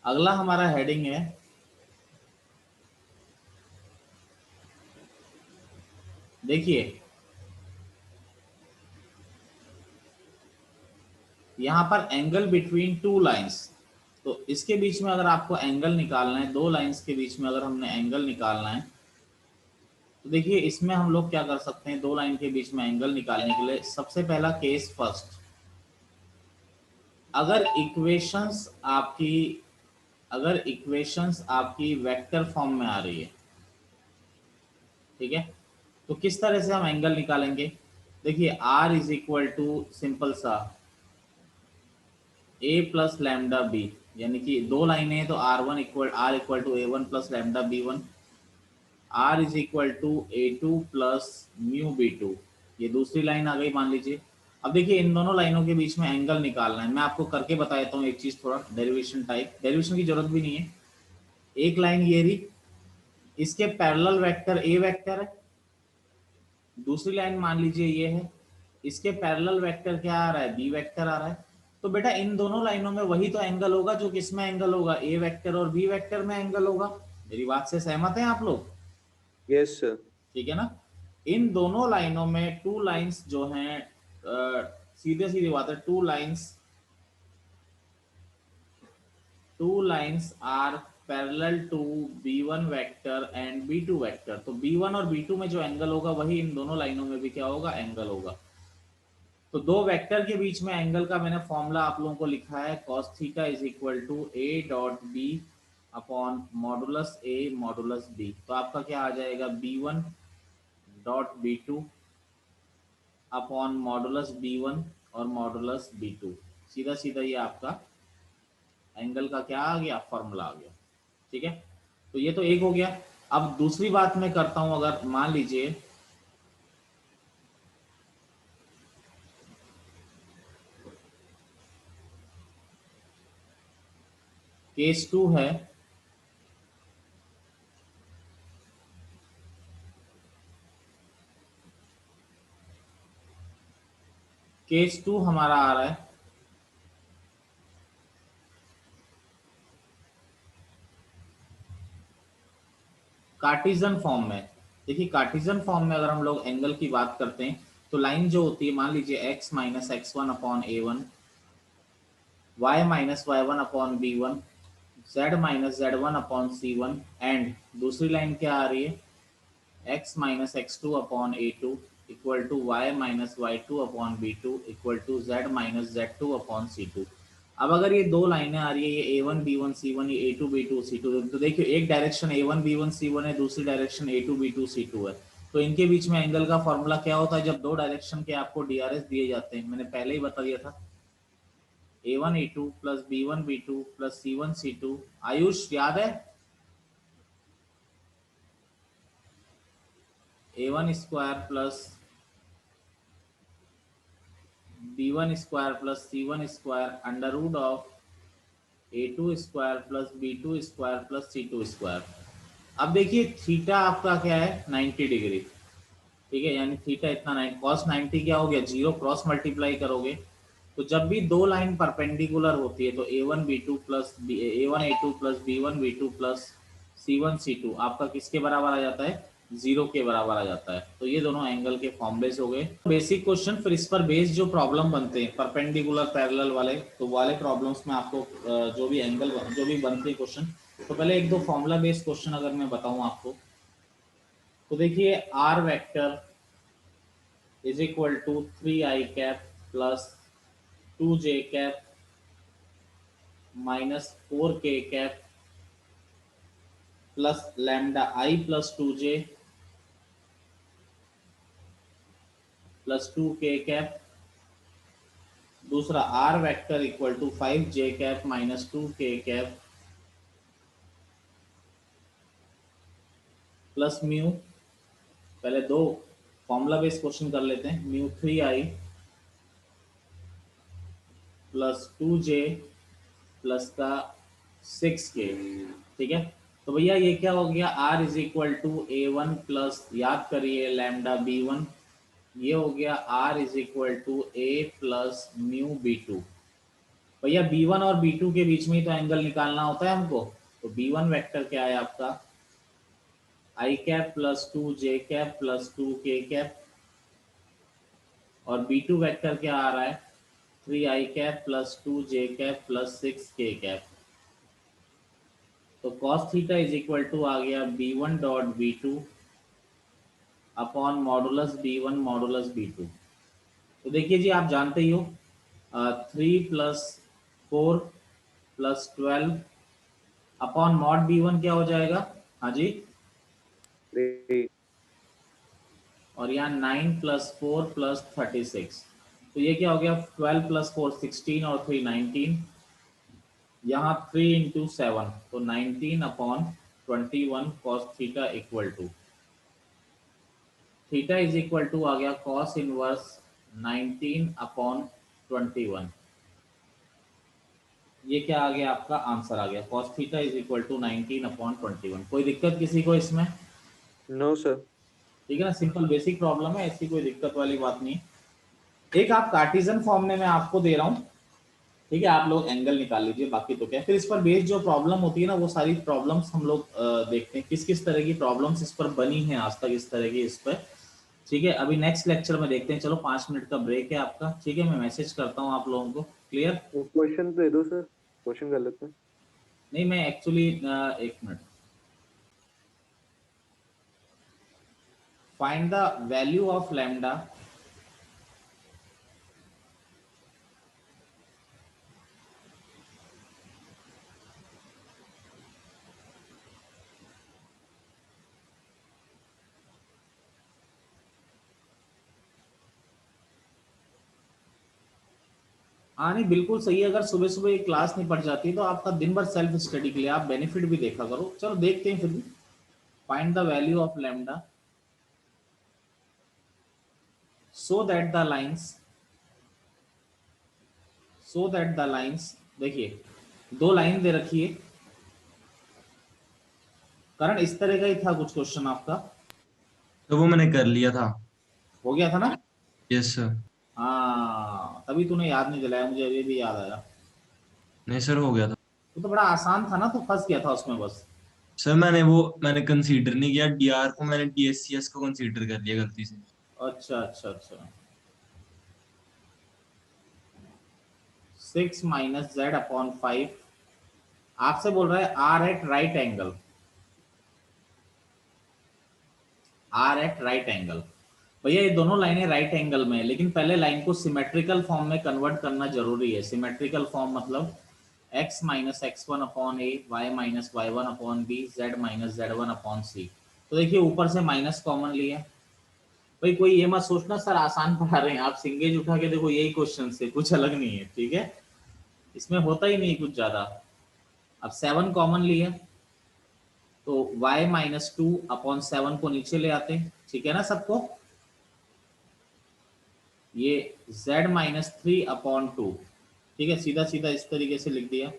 अगला हमारा हेडिंग है देखिए यहाँ पर एंगल बिटवीन टू लाइंस। तो इसके बीच में अगर आपको एंगल निकालना है, दो लाइंस के बीच में अगर हमने एंगल निकालना है, तो देखिए इसमें हम लोग क्या कर सकते हैं, दो लाइन के बीच में एंगल निकालने के लिए सबसे पहला केस फर्स्ट, अगर इक्वेशंस आपकी वेक्टर फॉर्म में आ रही है, ठीक है, तो किस तरह से हम एंगल निकालेंगे? देखिए r is equal to simple सा a प्लस लैम्डा बी, यानी कि दो लाइनें हैं तो r equal to a1 plus lambda b1, r is equal to a2 plus mu b2, ये दूसरी लाइन आ गई मान लीजिए। अब देखिए इन दोनों लाइनों के बीच में एंगल निकालना है। मैं आपको करके बता देता हूँ एक चीज, थोड़ा डेरिवेशन टाइप, डेरिवेशन की जरूरत भी नहीं है। एक लाइन ये रही, इसके पैरेलल वेक्टर a वेक्टर है, दूसरी लाइन मान लीजिए ये है, इसके पैरेलल वेक्टर क्या आ रहा है, b वेक्टर आ रहा है। तो बेटा इन दोनों लाइनों में वही तो एंगल होगा जो किसमें एंगल होगा, ए वेक्टर और बी वेक्टर में एंगल होगा। मेरी बात से सहमत हैं आप लोग? Yes sir. ठीक है ना। इन दोनों लाइनों में टू लाइंस जो हैं, सीधे सीधी बात है, two lines are parallel to b1 vector and b2 vector. तो b1 और b2 में जो एंगल होगा वही इन दोनों लाइनों में भी क्या होगा, एंगल होगा। तो दो वेक्टर के बीच में एंगल का मैंने फॉर्मूला आप लोगों को लिखा है, cos theta is equal to a dot b upon modulus a modulus b। तो आपका क्या आ जाएगा, b1 dot b2 upon modulus b1 और मॉडुलस b2। सीधा सीधा ये आपका एंगल का क्या आ गया, फॉर्मूला आ गया। ठीक है, तो ये तो एक हो गया। अब दूसरी बात मैं करता हूं, अगर मान लीजिए केस 2 है, केस 2 हमारा आ रहा है कार्टेशियन फॉर्म में। देखिए कार्टेशियन फॉर्म में अगर हम लोग एंगल की बात करते हैं तो लाइन जो होती है, मान लीजिए x minus x1 upon a1, y minus y1 upon b1, z minus z1 upon c1, and दूसरी लाइन क्या आ रही है, x minus x2 upon a2 equal to y minus y2 upon b2 equal to z minus z2 upon c2। अब अगर ये दो लाइनें आ रही है, ये a1 b1 c1, ये a2 b2 c2, तो देखिए एक डायरेक्शन a1 b1 c1 है, दूसरी डायरेक्शन a2 b2 c2 है। तो इनके बीच में एंगल का फॉर्मूला क्या होता है जब दो डायरेक्शन के आपको DRS दिए जाते हैं, मैंने पहले ही बता दिया था, a1 a2 plus b1 b2 plus c1 c2। Ayush याद है, a1 square plus b1 square plus c1 square under root of a2 square plus b2 square plus c2 square. अब देखिए थीटा आपका क्या है, 90 डिग्री। ठीक है, यानी थीटा इतना cos 90 क्या हो गया, जीरो, क्रॉस मल्टीप्लाई करोगे तो जब भी दो लाइन परपेंडिकुलर होती है तो a1 b2 plus a1 a2 plus b1 b2 plus c1 c2 आपका किसके बराबर आ जाता है, जीरो के बराबर आ जाता है। तो ये दोनों एंगल के फॉर्मूलेस हो गए बेसिक क्वेश्चन। फिर इस पर बेस्ड जो प्रॉब्लम बनते हैं परपेंडिकुलर पैरेलल वाले, तो वाले प्रॉब्लम्स में आपको जो भी एंगल जो भी बनते हैं क्वेश्चन, तो पहले एक दो फॉर्मूला बेस्ड क्वेश्चन अगर मैं बताऊं आपको, तो देखिए r vector is equal to 3i cap plus 2j cap minus 4k cap plus lambda i plus 2j plus 2k cap. दूसरा r vector equal to 5j cap minus 2k cap plus mu, पहले दो formula based question कर लेते हैं, mu 3i plus 2j plus का 6k। ठीक है, तो भैया ये क्या हो गया, r is equal to a1 plus, याद करिए लैम्डा b1, ये हो गया r is equal to a plus mu b2। भैया b1 और b2 के बीच में ही तो एंगल निकालना होता है हमको, तो b1 वेक्टर क्या है आपका i cap plus 2j cap plus 2k cap, और b2 वेक्टर क्या आ रहा है 3i cap plus 2j cap plus 6k cap. तो cos theta is equal to आ गया b1 dot b2 upon modulus b1 modulus b2। तो देखिए जी आप जानते ही हो 3 plus 4 plus 12 upon mod b1 क्या हो जाएगा, हाँ जी, 3 और यहाँ 9 प्लस 4 प्लस 36, तो ये क्या हो गया 12 प्लस 4 16 और 3 19, यहाँ 3 इंटू 7 तो 19 upon 21 cos theta equal to, theta is equal to आ गया cos इनवर्स 19 अपॉन 21। ये क्या आ गया आपका आंसर आ गया, cos theta is equal to 19 upon 21। कोई दिक्कत किसी को इसमें? No sir. ठीक है ना, सिंपल बेसिक प्रॉब्लम है, ऐसी कोई दिक्कत वाली बात नहीं। एक आप कार्टेशियन फॉर्म में मैं आपको दे रहा हूं, ठीक है, आप लोग एंगल निकाल लीजिए, बाकी तो क्या। फिर इस पर बेस्ड जो प्रॉब्लम होती है ना, वो सारी प्रॉब्लम्स हम लोग देखते हैं किस किस तरह की प्रॉब्लम्स इस पर बनी हैं आज तक इस तरह की इस पर। ठीक है, अभी नेक्स्ट लेक्चर में देखते हैं। चलो 5 मिनट का ब्रेक है आपका, ठीक है, मैं मैसेज करता हूँ आप लोगों को। क्लियर? क्वेश्चन दे दो सर, क्वेश्चन कर लेते हैं। नहीं, मैं एक्चुअली एक minute, find the value of lambda हाँ नहीं बिल्कुल सही है। अगर सुबह सुबह एक क्लास नहीं पढ़ जाती तो आपका दिन भर सेल्फ स्टडी के लिए आप बेनिफिट भी देखा करो। चलो देखते हैं फिर भी। Find the value of lambda so that the lines देखिए, दो लाइन दे रखी है। कारण इस तरह का ही था कुछ क्वेश्चन आपका, तो वो मैंने कर लिया था। हो गया था ना? Yes sir. हाँ, तभी तूने याद नहीं दिलाया मुझे, अभी भी याद आया। नहीं सर, हो गया था। तो बड़ा आसान था ना, तो फंस गया था उसमें बस। सर मैंने कंसीडर नहीं किया डीआर को, मैंने डीएससीएस को कंसीडर कर लिया गलती से। अच्छा अच्छा अच्छा। 6 माइनस जेड अपॉन 5 आपसे बोल रहा है are at right angle, are at right angle. भैया ये दोनों लाइनें राइट एंगल में है, लेकिन पहले लाइन को सिमेट्रिकल फॉर्म में कन्वर्ट करना जरूरी है। सिमेट्रिकल फॉर्म मतलब x minus x one upon a, y minus Y one upon b, z minus Z one upon c. तो देखिए ऊपर से माइनस कॉमन लिया। भाई कोई ये मत सोचना सर आसान पढ़ा रहे हैं, आप सिंगेज उठा के देखो, यही क्वेश्चन से कुछ अलग नहीं है। ठीक है, इसमें होता ही नहीं कुछ ज्यादा। अब 7 कॉमन लिए तो y माइनस टू अपॉन 7 को नीचे ले आते हैं। ठीक है ना सबको? ये z minus three upon two, ठीक है, सीधा सीधा इस तरीके से लिख दिया।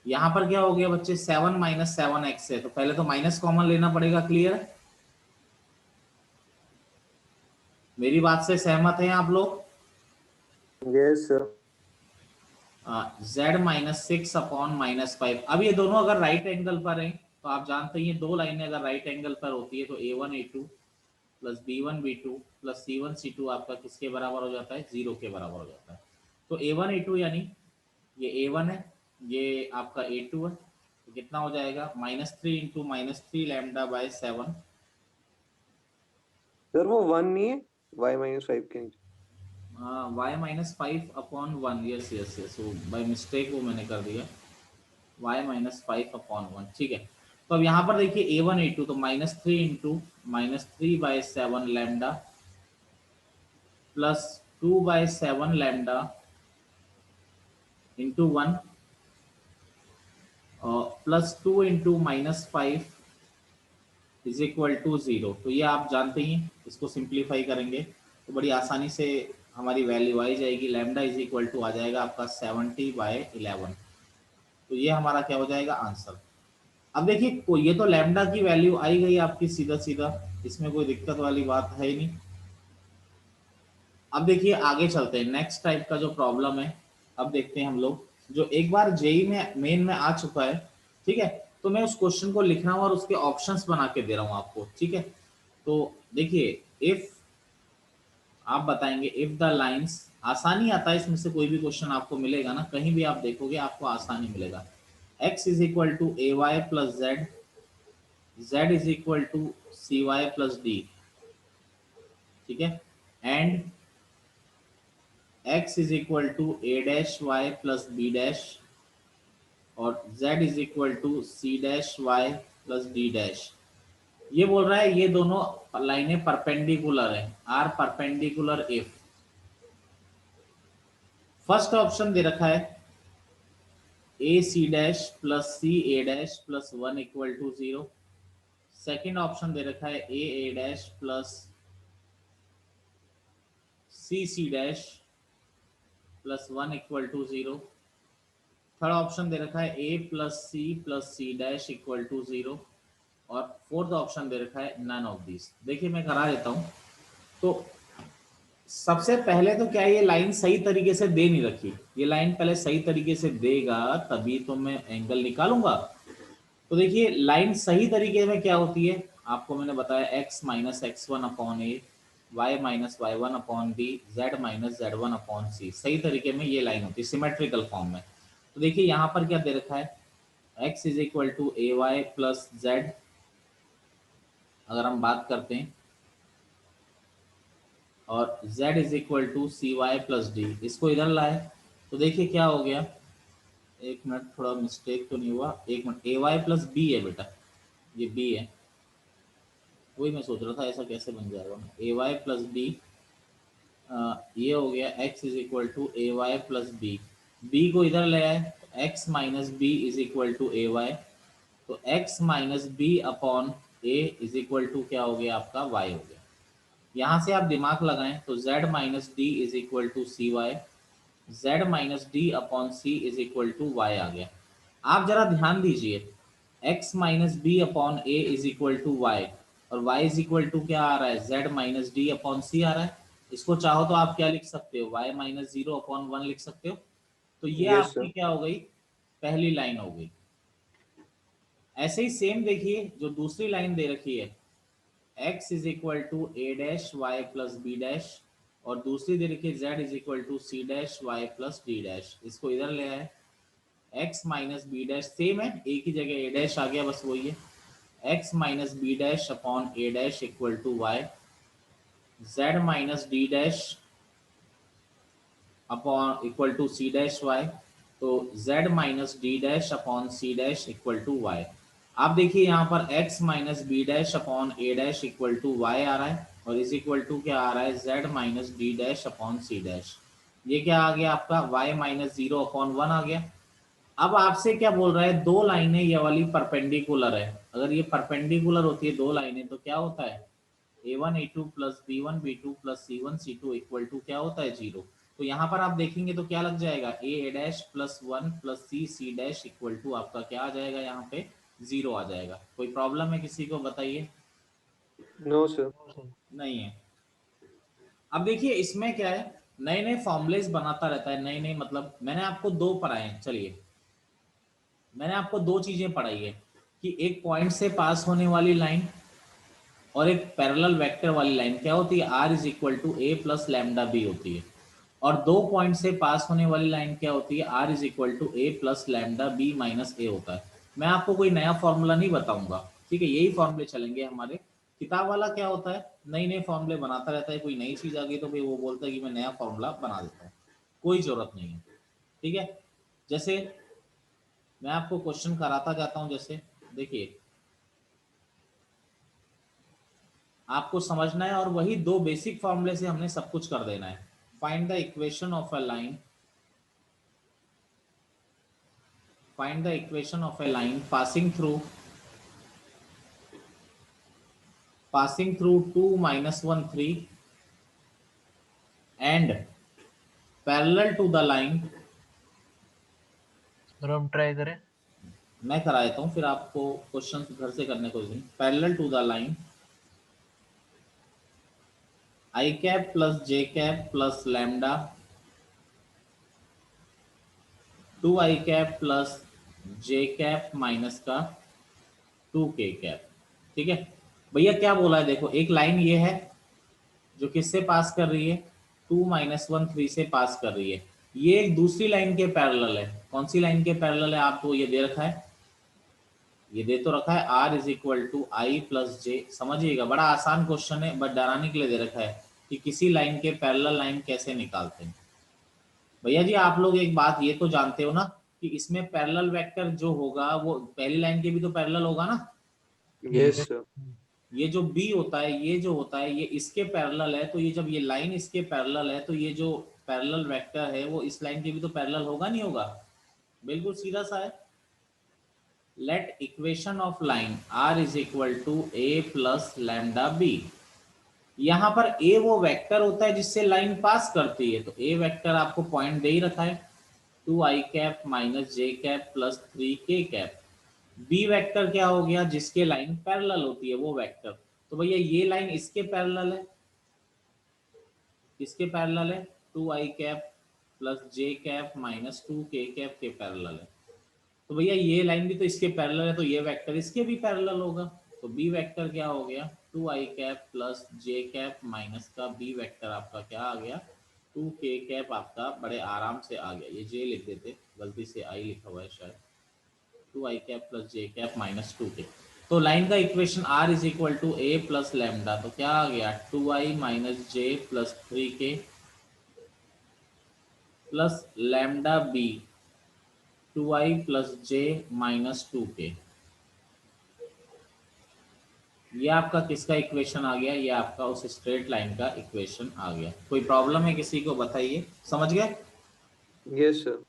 यहां पर क्या हो गया बच्चे, 7 माइनस 7x है, तो पहले तो माइनस कॉमन लेना पड़ेगा। क्लियर? मेरी बात से सहमत हैं आप लोग? Yes sir. z minus six upon minus 5। अब ये दोनों अगर राइट एंगल पर हैं तो आप जानते हैं दो लाइनें अगर राइट एंगल पर होती है तो a1 a2 plus b1 b2 plus c1 c2 आपका किसके बराबर हो जाता है? 0 के बराबर हो जाता है। तो a1 a2 यानी ये a1 है, ये आपका a2 है, तो कितना हो जाएगा? -3 इंटू -3 लैम्डा बाय 7। सर वो 1 नहीं है, y माइनस 5 के नीचे। y minus 5 upon 1, yes yes yes, वो बाय मिस्टेक वो मैंने कर दिया, y माइनस 5 अपॉन 1। ठीक है, तो अब यहाँ पर देखिए a1 a2, तो -3 into -3 by 7 lambda plus 2 by 7 lambda into 1 plus 2 into -5 is equal to 0। तो ये आप जानते ही, इसको सिंप्लीफाई करेंगे तो बड़ी आसानी से हमारी वैल्यू आई जाएगी। लैम्डा इज इक्वल टू आ जाएगा आपका 70/11। तो ये हमारा क्या हो जाएगा? आंसर। अब देखिए ये तो लैम्डा की वैल्यू आई गई आपकी सीधा सीधा, इसमें कोई दिक्कत वाली बात है ही नहीं। अब देखिए आगे चलते हैं, नेक्स्ट टाइप का जो प्रॉब्लम है अब देखते हैं हम लोग, जो एक बार जेई में मेन में आ चुका है। ठीक है, तो मैं उस क्वेश्चन को लिख रहा हूँ और उसके ऑप्शंस बना के दे रहा हूँ आपको। ठीक है, तो देखिए इफ आप बताएंगे इफ द लाइंस, आसानी आता है इसमें से कोई भी क्वेश्चन आपको मिलेगा ना, कहीं भी आप देखोगे आपको आसानी मिलेगा। x is equal to a y plus z, z is equal to c y plus d. ठीक है, and x is equal to a dash y plus b dash और z is equal to c dash y plus d dash. ये बोल रहा है ये दोनों लाइनें परपेंडिकुलर हैं, are perpendicular if. First option दे रखा है a c dash plus c a dash plus 1 equal to 0। Second option दे रखा है a dash plus c dash plus 1 equal to 0। Third option दे रखा है a plus c dash equal to 0। और फोर्थ ऑप्शन दे रखा है नन ऑफ दिस। देखिए मैं करा देता हूं। तो सबसे पहले तो क्या है, ये लाइन सही तरीके से दे नहीं रखी, ये लाइन पहले सही तरीके से देगा तभी तो मैं एंगल निकालूंगा। तो देखिए लाइन सही तरीके में क्या होती है, आपको मैंने बताया x minus x one upon a, y minus Y one upon b, z minus Z one upon c, सही तरीके में ये लाइन होती है सिमेट्रिकल फॉर्म में। तो देखिए यहाँ पर क्या दे रखा है, x is equal to a y plus z, अगर हम बात करते हैं, और z is equal to c y plus d, इसको इधर लाए तो देखिए क्या हो गया, एक मिनट थोड़ा मिस्टेक तो नहीं हुआ, एक मिनट, ए वाई प्लस बी है बेटा, ये बी है, वही मैं सोच रहा था ऐसा कैसे बन जाएगा, ए वाई प्लस बी, ये हो गया x is equal to a y plus b, b को इधर ले आए तो x minus b is equal to a y, तो x minus b upon A is equal to क्या हो गया आपका y हो गया। यहाँ से आप दिमाग लगाएं तो z minus d is equal to c y, z minus d upon c is equal to y आ गया। आप जरा ध्यान दीजिए, x minus b upon A is equal to y, और y इज इक्वल टू क्या आ रहा है, z minus d upon c आ रहा है। इसको चाहो तो आप क्या लिख सकते हो, y minus zero upon one लिख सकते हो। तो ये Yes, आपकी sir. क्या हो गई, पहली लाइन हो गई। ऐसे ही सेम देखिए जो दूसरी लाइन दे रखी है, x is equal to a dash y plus b dash, और दूसरी दे रखी है z is equal to c dash y plus d dash, इसको इधर ले आए, x minus b dash same है, एक ही जगह ए डैश आ गया, बस वही है, x minus b dash upon a dash equal to y, z minus d dash upon equal to c dash y, तो z minus d dash upon c dash equal to y. आप देखिए यहाँ पर x minus b dash upon a dash equal to y आ रहा है, और is equal to क्या आ रहा है, z minus d dash upon c dash, ये क्या आ गया आपका y minus zero upon one आ गया। अब आपसे क्या बोल रहा है, दो लाइनें ये वाली परपेंडिकुलर है, अगर ये परपेंडिकुलर होती है दो लाइनें तो क्या होता है, a1 a2 plus b1 b2 plus c1 c2 equal to क्या होता है, जीरो। तो यहाँ पर आप देखेंगे तो क्या लग जाएगा, a dash plus one plus c dash equal to आपका क्या आ जाएगा, यहाँ पे जीरो आ जाएगा। कोई प्रॉब्लम है किसी को, बताइए। No, sir. नहीं है। अब देखिए इसमें क्या है, नए नए फॉर्मुलेस बनाता रहता है, नए नए, मतलब मैंने आपको दो पढ़ाए हैं, चलिए मैंने आपको दो चीजें पढ़ाई है, कि एक पॉइंट से पास होने वाली लाइन और एक पैरेलल वेक्टर वाली लाइन क्या होती है, r is equal to a plus lambda b होती है, और दो पॉइंट से पास होने वाली लाइन क्या होती है, r is equal to a plus lambda b minus a होता है। मैं आपको कोई नया फॉर्मूला नहीं बताऊंगा, ठीक है, यही फॉर्मूले चलेंगे हमारे। किताब वाला क्या होता है, नई नए फॉर्मूले बनाता रहता है, कोई नई चीज आ गई तो भाई वो बोलता है कि मैं नया फॉर्मूला बना देता हूँ, कोई जरूरत नहीं है, ठीक है। जैसे मैं आपको क्वेश्चन कराता जाता हूँ, जैसे देखिए आपको समझना है, और वही दो बेसिक फॉर्मूले से हमने सब कुछ कर देना है। Find the equation of a line, find the equation of a line passing through 2 minus 1 3 and parallel to the line। अगर हम ट्राई करें, मैं करा देता हूँ, फिर आपको क्वेश्चन घर से करने को नहीं। Parallel to the line i cap plus j cap plus lambda 2 i cap plus j cap minus का 2 के कैप, ठीक है। भैया क्या बोला है, देखो एक लाइन ये है जो किससे पास कर रही है, 2 माइनस 1 3 से पास कर रही है, ये एक दूसरी लाइन के पैरेलल है। कौन सी लाइन के पैरेलल है, आपको ये दे रखा है, ये दे तो रखा है r is equal to i plus j. समझिएगा बड़ा आसान क्वेश्चन है, बट डराने के लिए दे रखा है कि किसी लाइन के पैरेलल लाइन कैसे निकालते हैं। भैया जी आप लोग एक बात ये तो जानते हो ना कि इसमें पैरेलल वेक्टर जो होगा वो पहली लाइन के भी तो पैरेलल होगा ना। Yes, sir. ये जो b होता है, ये जो होता है, ये इसके पैरेलल है, तो ये जब ये लाइन इसके पैरेलल है तो ये जो पैरेलल वेक्टर है वो इस लाइन के भी तो पैरेलल होगा, नहीं होगा, बिल्कुल सीधा सा है। Let equation of line r is equal to a plus lambda b. यहाँ पर a वो वेक्टर होता है जिससे लाइन पास करती है, तो a वेक्टर आपको पॉइंट दे ही रखा है 2 i cap minus J cap plus 3 के कैप। बी वेक्टर क्या हो गया, जिसके लाइन पैरेलल होती है वो वेक्टर, तो भैया ये लाइन इसके पैरेलल है, किसके पैरेलल है? 2i cap plus j cap minus 2k cap के पैरेलल है। तो भैया ये लाइन भी तो इसके पैरेलल है, तो ये वेक्टर इसके भी पैरेलल होगा। तो बी वेक्टर क्या हो गया? 2i cap plus j cap minus का बी वेक्टर आपका क्या आ गया? 2k कैप आपका बड़े आराम से आ गया। ये जे लिख देते, गलती से आई लिखा हुआ है शायद। 2i cap plus j cap minus 2k। तो लाइन का equation r is equal to a plus lambda, तो क्या आ गया? 2i minus j plus 3k plus lambda b 2i plus j minus 2k। ये आपका किसका इक्वेशन आ गया? ये आपका उस स्ट्रेट लाइन का इक्वेशन आ गया। कोई प्रॉब्लम है किसी को? बताइए, समझ गए? Yes sir.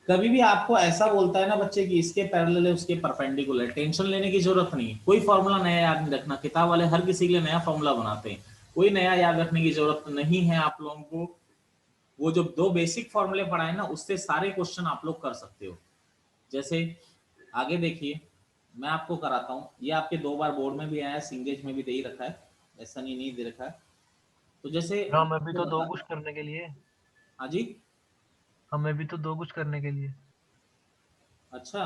कभी भी आपको ऐसा बोलता है ना बच्चे कि इसके पैरेलल है उसके परपेंडिकुलर, टेंशन लेने की जरूरत नहीं। कोई फॉर्मूला नया याद नहीं रखना, किताब वाले हर किसी के लिए नया फॉर्मूला बनाते हैं, कोई नया याद रखने की जरूरत नहीं है आप लोगों को। वो जो 2 बेसिक फॉर्मूले पढ़ाए ना, उससे सारे क्वेश्चन आप लोग कर सकते हो। जैसे आगे देखिए, मैं आपको कराता हूँ। ये आपके 2 बार बोर्ड में भी आया है, सिंगेज में भी दे ही रखा है, ऐसा नहीं दे रखा है। तो जैसे हमें भी तो 2 कुछ करने के लिए। हाँ जी, हमें भी तो 2 कुछ करने के लिए। अच्छा,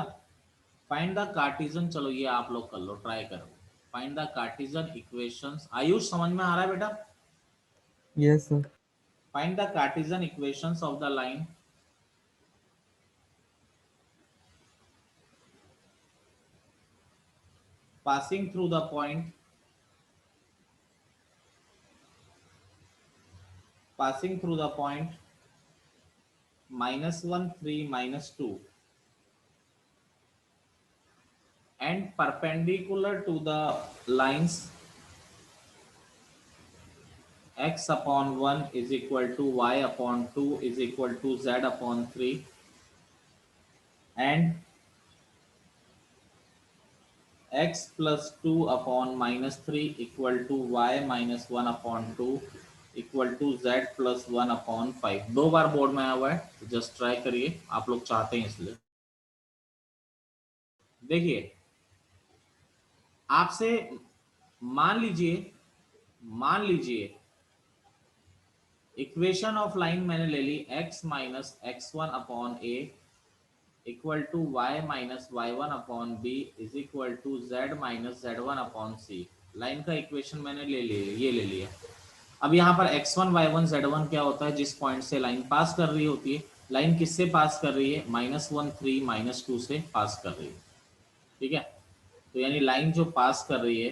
फाइंड द कार्टेशियन, चलो ये आप लोग कर लो, ट्राई करो। Find the Cartesian equations. Ayush समझ में आ रहा है बेटा? Yes sir. Find the Cartesian equations of the line passing through the point -1 3 -2 and perpendicular to the lines x upon 1 is equal to y upon 2 is equal to z upon 3 and x plus 2 upon minus 3 equal to y minus 1 upon 2 equal to z plus 1 upon 5। 2 बार board में आया हुआ है, तो just try करिए, आप लोग चाहते हैं इसलिए। देखिए, आपसे मान लीजिए इक्वेशन ऑफ लाइन मैंने ले ली x minus x1 upon a equal to y minus y1 upon b is equal to z minus z1 upon c। Line का इक्वेशन मैंने ले लिया। अब यहाँ पर x1 y1 z1 क्या होता है? जिस पॉइंट से लाइन पास कर रही होती है। लाइन किससे पास कर रही है? -1 3 -2 से पास कर रही है, ठीक है। तो यानी लाइन जो पास कर रही है,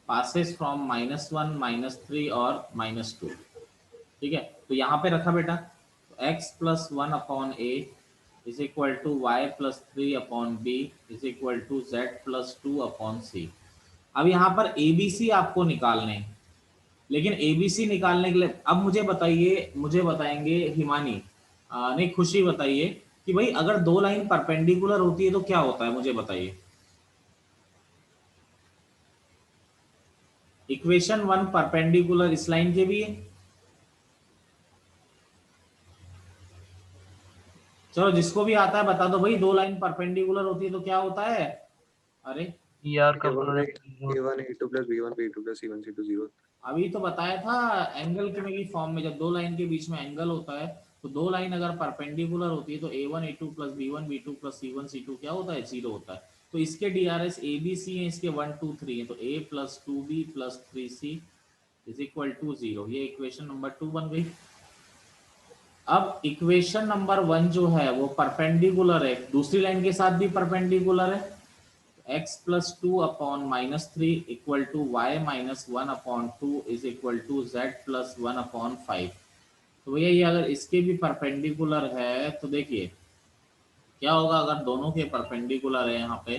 पासेस फ्रॉम -1 -3 और -2, ठीक है। तो यहाँ पे रखा बेटा, x plus 1 upon a is equal to y plus 3 upon b is equal to z plus 2 upon c। अब यहाँ पर ABC आपको निकालने हैं, लेकिन ABC निकालने के लिए अब मुझे बताएंगे हिमानी नहीं खुशी, बताइए कि भाई अगर 2 लाइन परपेंडिकुलर होती है तो क्या होता है, मुझे बताइए। इक्वेशन 1 परपेंडिकुलर इस लाइन के भी है। चलो जिसको भी आता है बता दो भाई, 2 लाइन परपेंडिकुलर होती है तो क्या होता है? अरे यार का a1 a2 plus b1 b2 plus c1 c2 0। अभी तो बताया था एंगल की फॉर्म में, जब 2 लाइन के बीच में एंगल होता है तो 2 लाइन अगर परपेंडिकुलर होती है तो a1 a2 plus b1 b2 plus c1 c2 क्या होता है? 0 होता है। तो इसके DRS ABC है, इसके 1 2 3 है, तो a plus 2b plus 3c is equal to 0। ये इक्वेशन नंबर 2 बन गई। अब इक्वेशन नंबर 1 जो है वो परपेंडिकुलर है, दूसरी लाइन के साथ भी परपेंडिकुलर है। x plus 2 upon -3 equal to y minus 1 upon 2 is equal to z plus 1 upon 5। तो भैया ये अगर इसके भी परपेंडिकुलर है तो देखिए क्या होगा अगर दोनों के परपेंडिकुलर है। यहाँ पे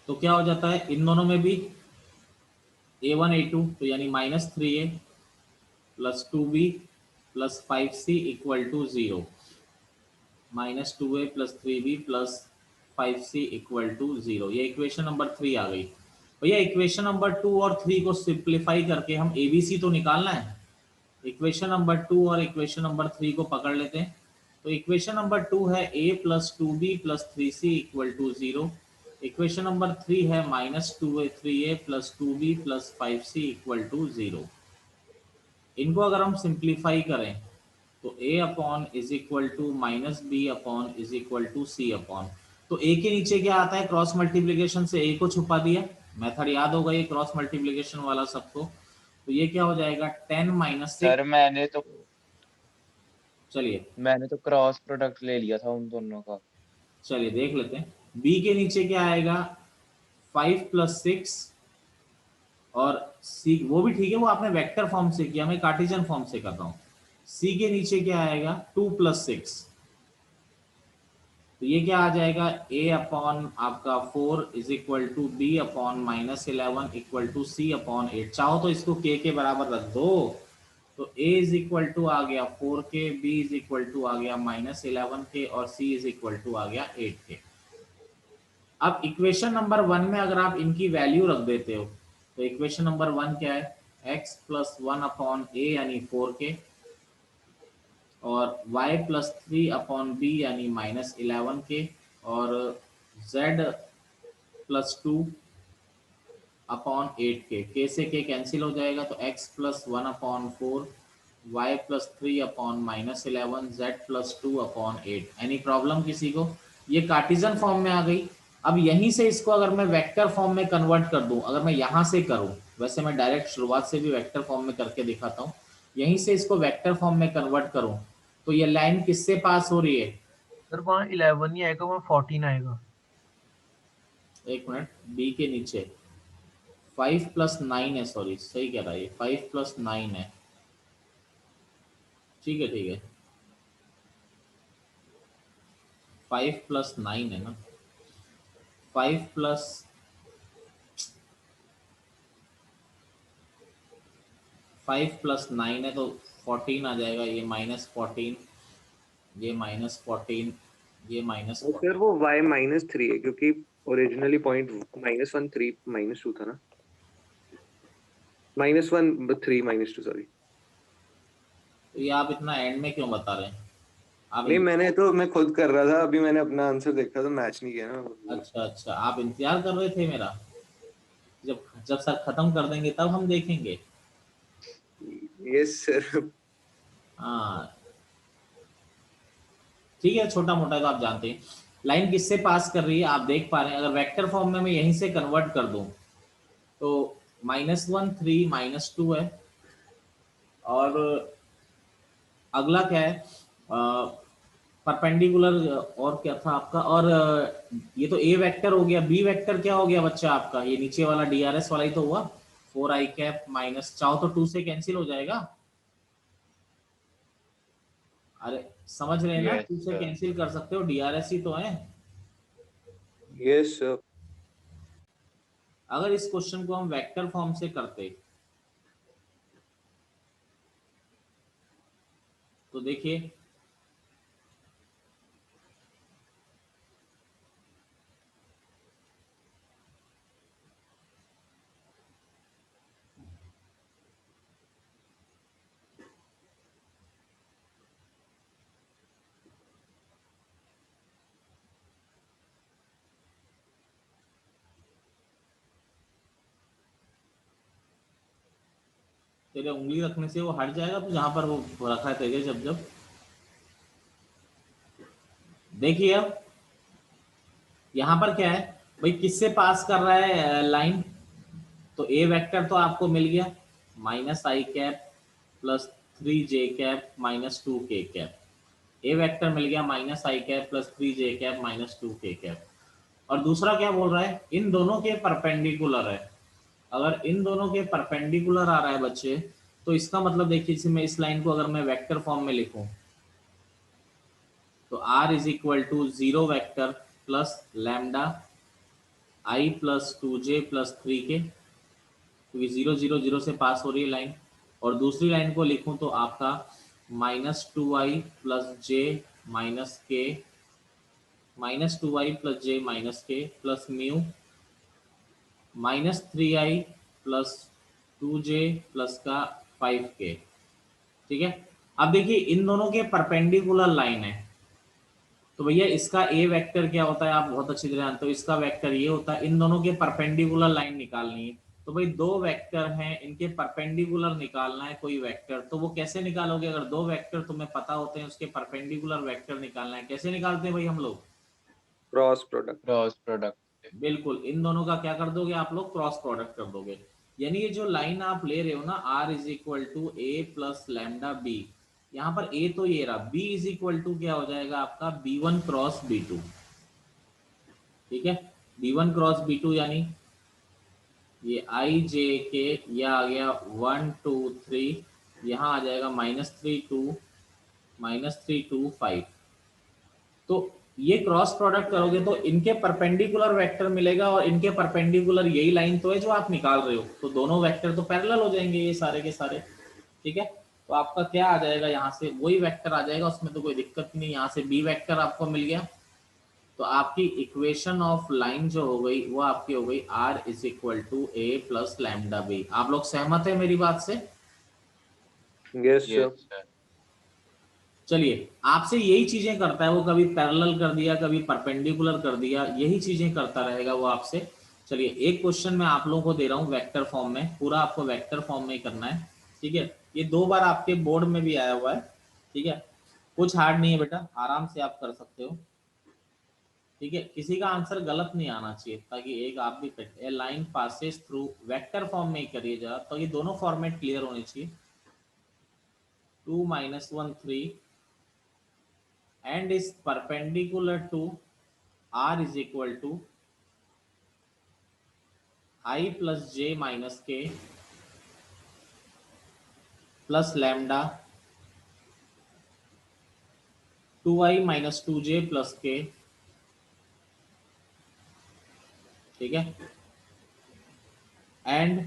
तो क्या हो जाता है, इन दोनों में भी a1 a2 तो यानी -3a plus 2b plus 5c equal to 0, -2a plus 3b plus 5c equal to 0। ये इक्वेशन नंबर 3 आ गई। भैया इक्वेशन नंबर 2 और 3 को सिंप्लीफाई करके हम ABC तो निकालना है। इक्वेशन नंबर 2 और इक्वेशन नंबर 3 को पकड़ लेते हैं। तो इक्वेशन नंबर 2 है a plus 2b plus 3c equal to 0। Equation number 3 है -3a plus 2b plus 5c equal to 0। इनको अगर हम सिंप्लीफाई करें तो a upon is equal to minus b upon is equal to c upon, तो a के नीचे क्या आता है, क्रॉस मल्टीप्लिकेशन से a को छुपा दिया, मेथड याद होगा ये क्रॉस मल्टीप्लिकेशन वाला सबको। तो ये क्या हो जाएगा 10 माइनस 6। सर चलिए मैंने तो क्रॉस प्रोडक्ट ले लिया था उन दोनों का। चलिए देख लेते हैं, b के नीचे क्या आएगा 5 प्लस 6 और c वो भी ठीक है, वो आपने वेक्टर फॉर्म से किया, मैं कार्टेशियन फॉर्म से कर रहा हूँ। c के नीचे क्या आएगा 2 प्लस 6, तो ये क्या आ जाएगा a अपॉन आपका 4 is equal to b upon minus 11 equal to c upon 8। चाहो तो इसको k के बराबर रख दो, तो a इज इक्वल टू आ गया 4k, b is equal to आ गया -11k और c इज इक्वल टू आ गया 8k। अब इक्वेशन नंबर 1 में अगर आप इनकी वैल्यू रख देते हो तो इक्वेशन नंबर 1 क्या है, x प्लस 1 अपॉन a यानी 4k और y प्लस 3 अपॉन बी यानी -11k और z plus 2 upon 8k, k से k कैंसिल हो जाएगा तो x plus 1 upon 4, y plus 3 upon -11, z plus 2 upon 8। Any problem किसी को? ये कार्टेशियन फॉर्म में आ गई। अब यहीं से इसको अगर मैं वेक्टर फॉर्म में कन्वर्ट कर दूं, अगर मैं यहाँ से करूं, वैसे मैं डायरेक्ट शुरुआत से भी वेक्टर फॉर्म में करके दिखाता हूँ, यहीं से इसको वेक्टर फॉर्म में कन्वर्ट करूं तो ये लाइन किससे पास हो रही है? सर वहाँ 11 नहीं आएगा, वहाँ 14 आएगा। एक मिनट, बी के नीचे 5 प्लस 9 है, सॉरी सही कह रहा है, 5 प्लस 9 है, ठीक है ठीक है, 5 प्लस 9 है ना, 5 प्लस 5 प्लस 9 है तो 14 आ जाएगा, ये -14, ये -14, ये सर -14। वो y -3 है क्योंकि ओरिजिनली पॉइंट -1 3 -2 था ना, -1 3 -2 सॉरी। तो ये आप इतना एंड में क्यों बता रहे हैं? आप नहीं मैं खुद कर रहा था, अभी मैंने अपना आंसर देखा तो मैच नहीं किया ना। अच्छा अच्छा, आप इंतजार कर रहे थे मेरा, जब जब सर खत्म कर देंगे तब हम देखेंगे। Yes sir. हाँ ठीक है, छोटा मोटा तो आप जानते हैं। लाइन किससे पास कर रही है आप देख पा रहे हैं, अगर वेक्टर फॉर्म में मैं यहीं से कन्वर्ट कर दूं तो -1 3 -2 है और अगला क्या है परपेंडिकुलर, और क्या था आपका, और ये तो ए वेक्टर हो गया, बी वेक्टर क्या हो गया बच्चा आपका, ये नीचे वाला DRS वाला ही तो हुआ, 4i कैप माइनस, चाहो तो 2 से कैंसिल हो जाएगा, अरे समझ रहे हैं ना, 2 से कैंसिल कर सकते हो, DRS ही तो है। Yes sir. अगर इस क्वेश्चन को हम वेक्टर फॉर्म से करते तो देखिए तेरे उंगली रखने से वो हट जाएगा, तो जहां पर वो रखा है तेरे, जब जब देखिए अब यहाँ पर क्या है भाई, किससे पास कर रहा है लाइन, तो ए वेक्टर तो आपको मिल गया -i cap plus 3j cap -2k cap, a vector मिल गया -i cap plus 3j cap -2k cap. और दूसरा क्या बोल रहा है, इन दोनों के परपेंडिकुलर है, अगर इन दोनों के परपेंडिकुलर आ रहा है बच्चे, तो इसका मतलब देखिए, इसमें इस लाइन को अगर मैं वेक्टर फॉर्म में लिखूं तो r is equal to 0 vector plus lambda i plus 2j plus 3k, क्योंकि 0 0 0 से पास हो रही है लाइन। और दूसरी लाइन को लिखूं तो आपका -2i plus j minus k, -2i plus j minus k plus mu -3i plus 2j plus का 5k, ठीक है। अब देखिए इन दोनों के परपेंडिकुलर लाइन है, तो भैया इसका ए वेक्टर क्या होता है, आप बहुत अच्छी तरह जानते हो। इसका वेक्टर ये होता है, इन दोनों के परपेंडिकुलर लाइन निकालनी है। तो भाई दो वेक्टर हैं, इनके परपेंडिकुलर निकालना है कोई वेक्टर, तो वो कैसे निकालोगे? अगर दो वेक्टर तुम्हें पता होते हैं, उसके परपेंडिकुलर वेक्टर निकालना है, कैसे निकालते हैं भाई हम लोग? Cross product. Cross product. बिल्कुल, इन दोनों का क्या कर दोगे आप लोग? क्रॉस प्रोडक्ट कर दोगे। यानी ये जो लाइन आप ले रहे हो ना, r is equal to a plus lambda b, यहाँ पर a तो ये रहा, b इज इक्वल टू क्या हो जाएगा आपका? b1 cross b2। ठीक है, b1 क्रॉस b2 यानी ये i j k, यह आ गया 1 2 3, यहाँ आ जाएगा -3 2 -3 2 5। तो ये क्रॉस प्रोडक्ट करोगे तो इनके परपेंडिकुलर वेक्टर मिलेगा, और इनके परपेंडिकुलर यही लाइन तो है जो आप निकाल रहे हो, तो दोनों वेक्टर तो पैरेलल हो जाएंगे ये सारे के सारे। ठीक है, तो आपका क्या आ जाएगा? यहाँ से वही वेक्टर आ जाएगा, उसमें तो कोई दिक्कत नहीं। यहाँ से बी वेक्टर आपको मिल गया, तो आपकी इक्वेशन ऑफ लाइन जो हो गई वो आपकी हो गई r is equal to a plus lambda b. आप लोग सहमत है मेरी बात से? Yes sir. Yes sir. चलिए, आपसे यही चीजें करता है वो, कभी पैरेलल कर दिया, कभी परपेंडिकुलर कर दिया, यही चीजें करता रहेगा वो आपसे। चलिए, एक क्वेश्चन मैं आप लोगों को दे रहा हूँ वेक्टर फॉर्म में, पूरा आपको वेक्टर फॉर्म में ही करना है। ठीक है, ये 2 बार आपके बोर्ड में भी आया हुआ है। ठीक है, कुछ हार्ड नहीं है बेटा, आराम से आप कर सकते हो। ठीक है, किसी का आंसर गलत नहीं आना चाहिए, ताकि एक आप भी a line passes through, vector form में ही करिए जरा, तो ये दोनों फॉर्मेट क्लियर होने चाहिए। 2 -1 3 and is perpendicular to r is equal to I plus j minus k plus lambda 2i minus 2j plus k। ठीक है, and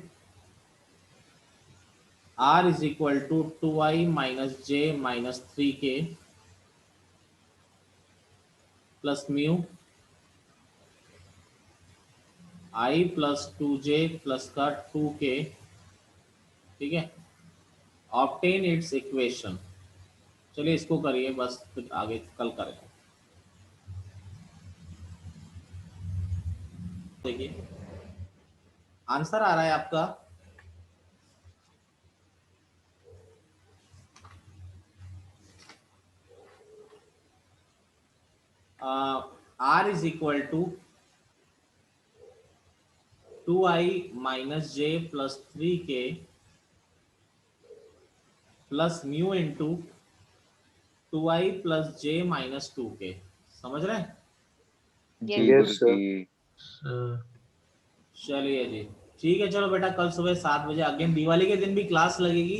r is equal to 2i minus j minus 3k plus mu i plus 2j plus का 2k। ठीक है, obtain it's equation. चलिए इसको करिए बस, फिर आगे कल करेंगे। देखिए आंसर आ रहा है आपका, r is equal to 2i minus j plus 3k plus mu into 2i plus j minus 2k। समझ रहे हैं? जी Yes, sir. गुरुजी। चलिए जी, ठीक है। चलो बेटा, कल सुबह 7 बजे अगेन दिवाली के दिन भी क्लास लगेगी।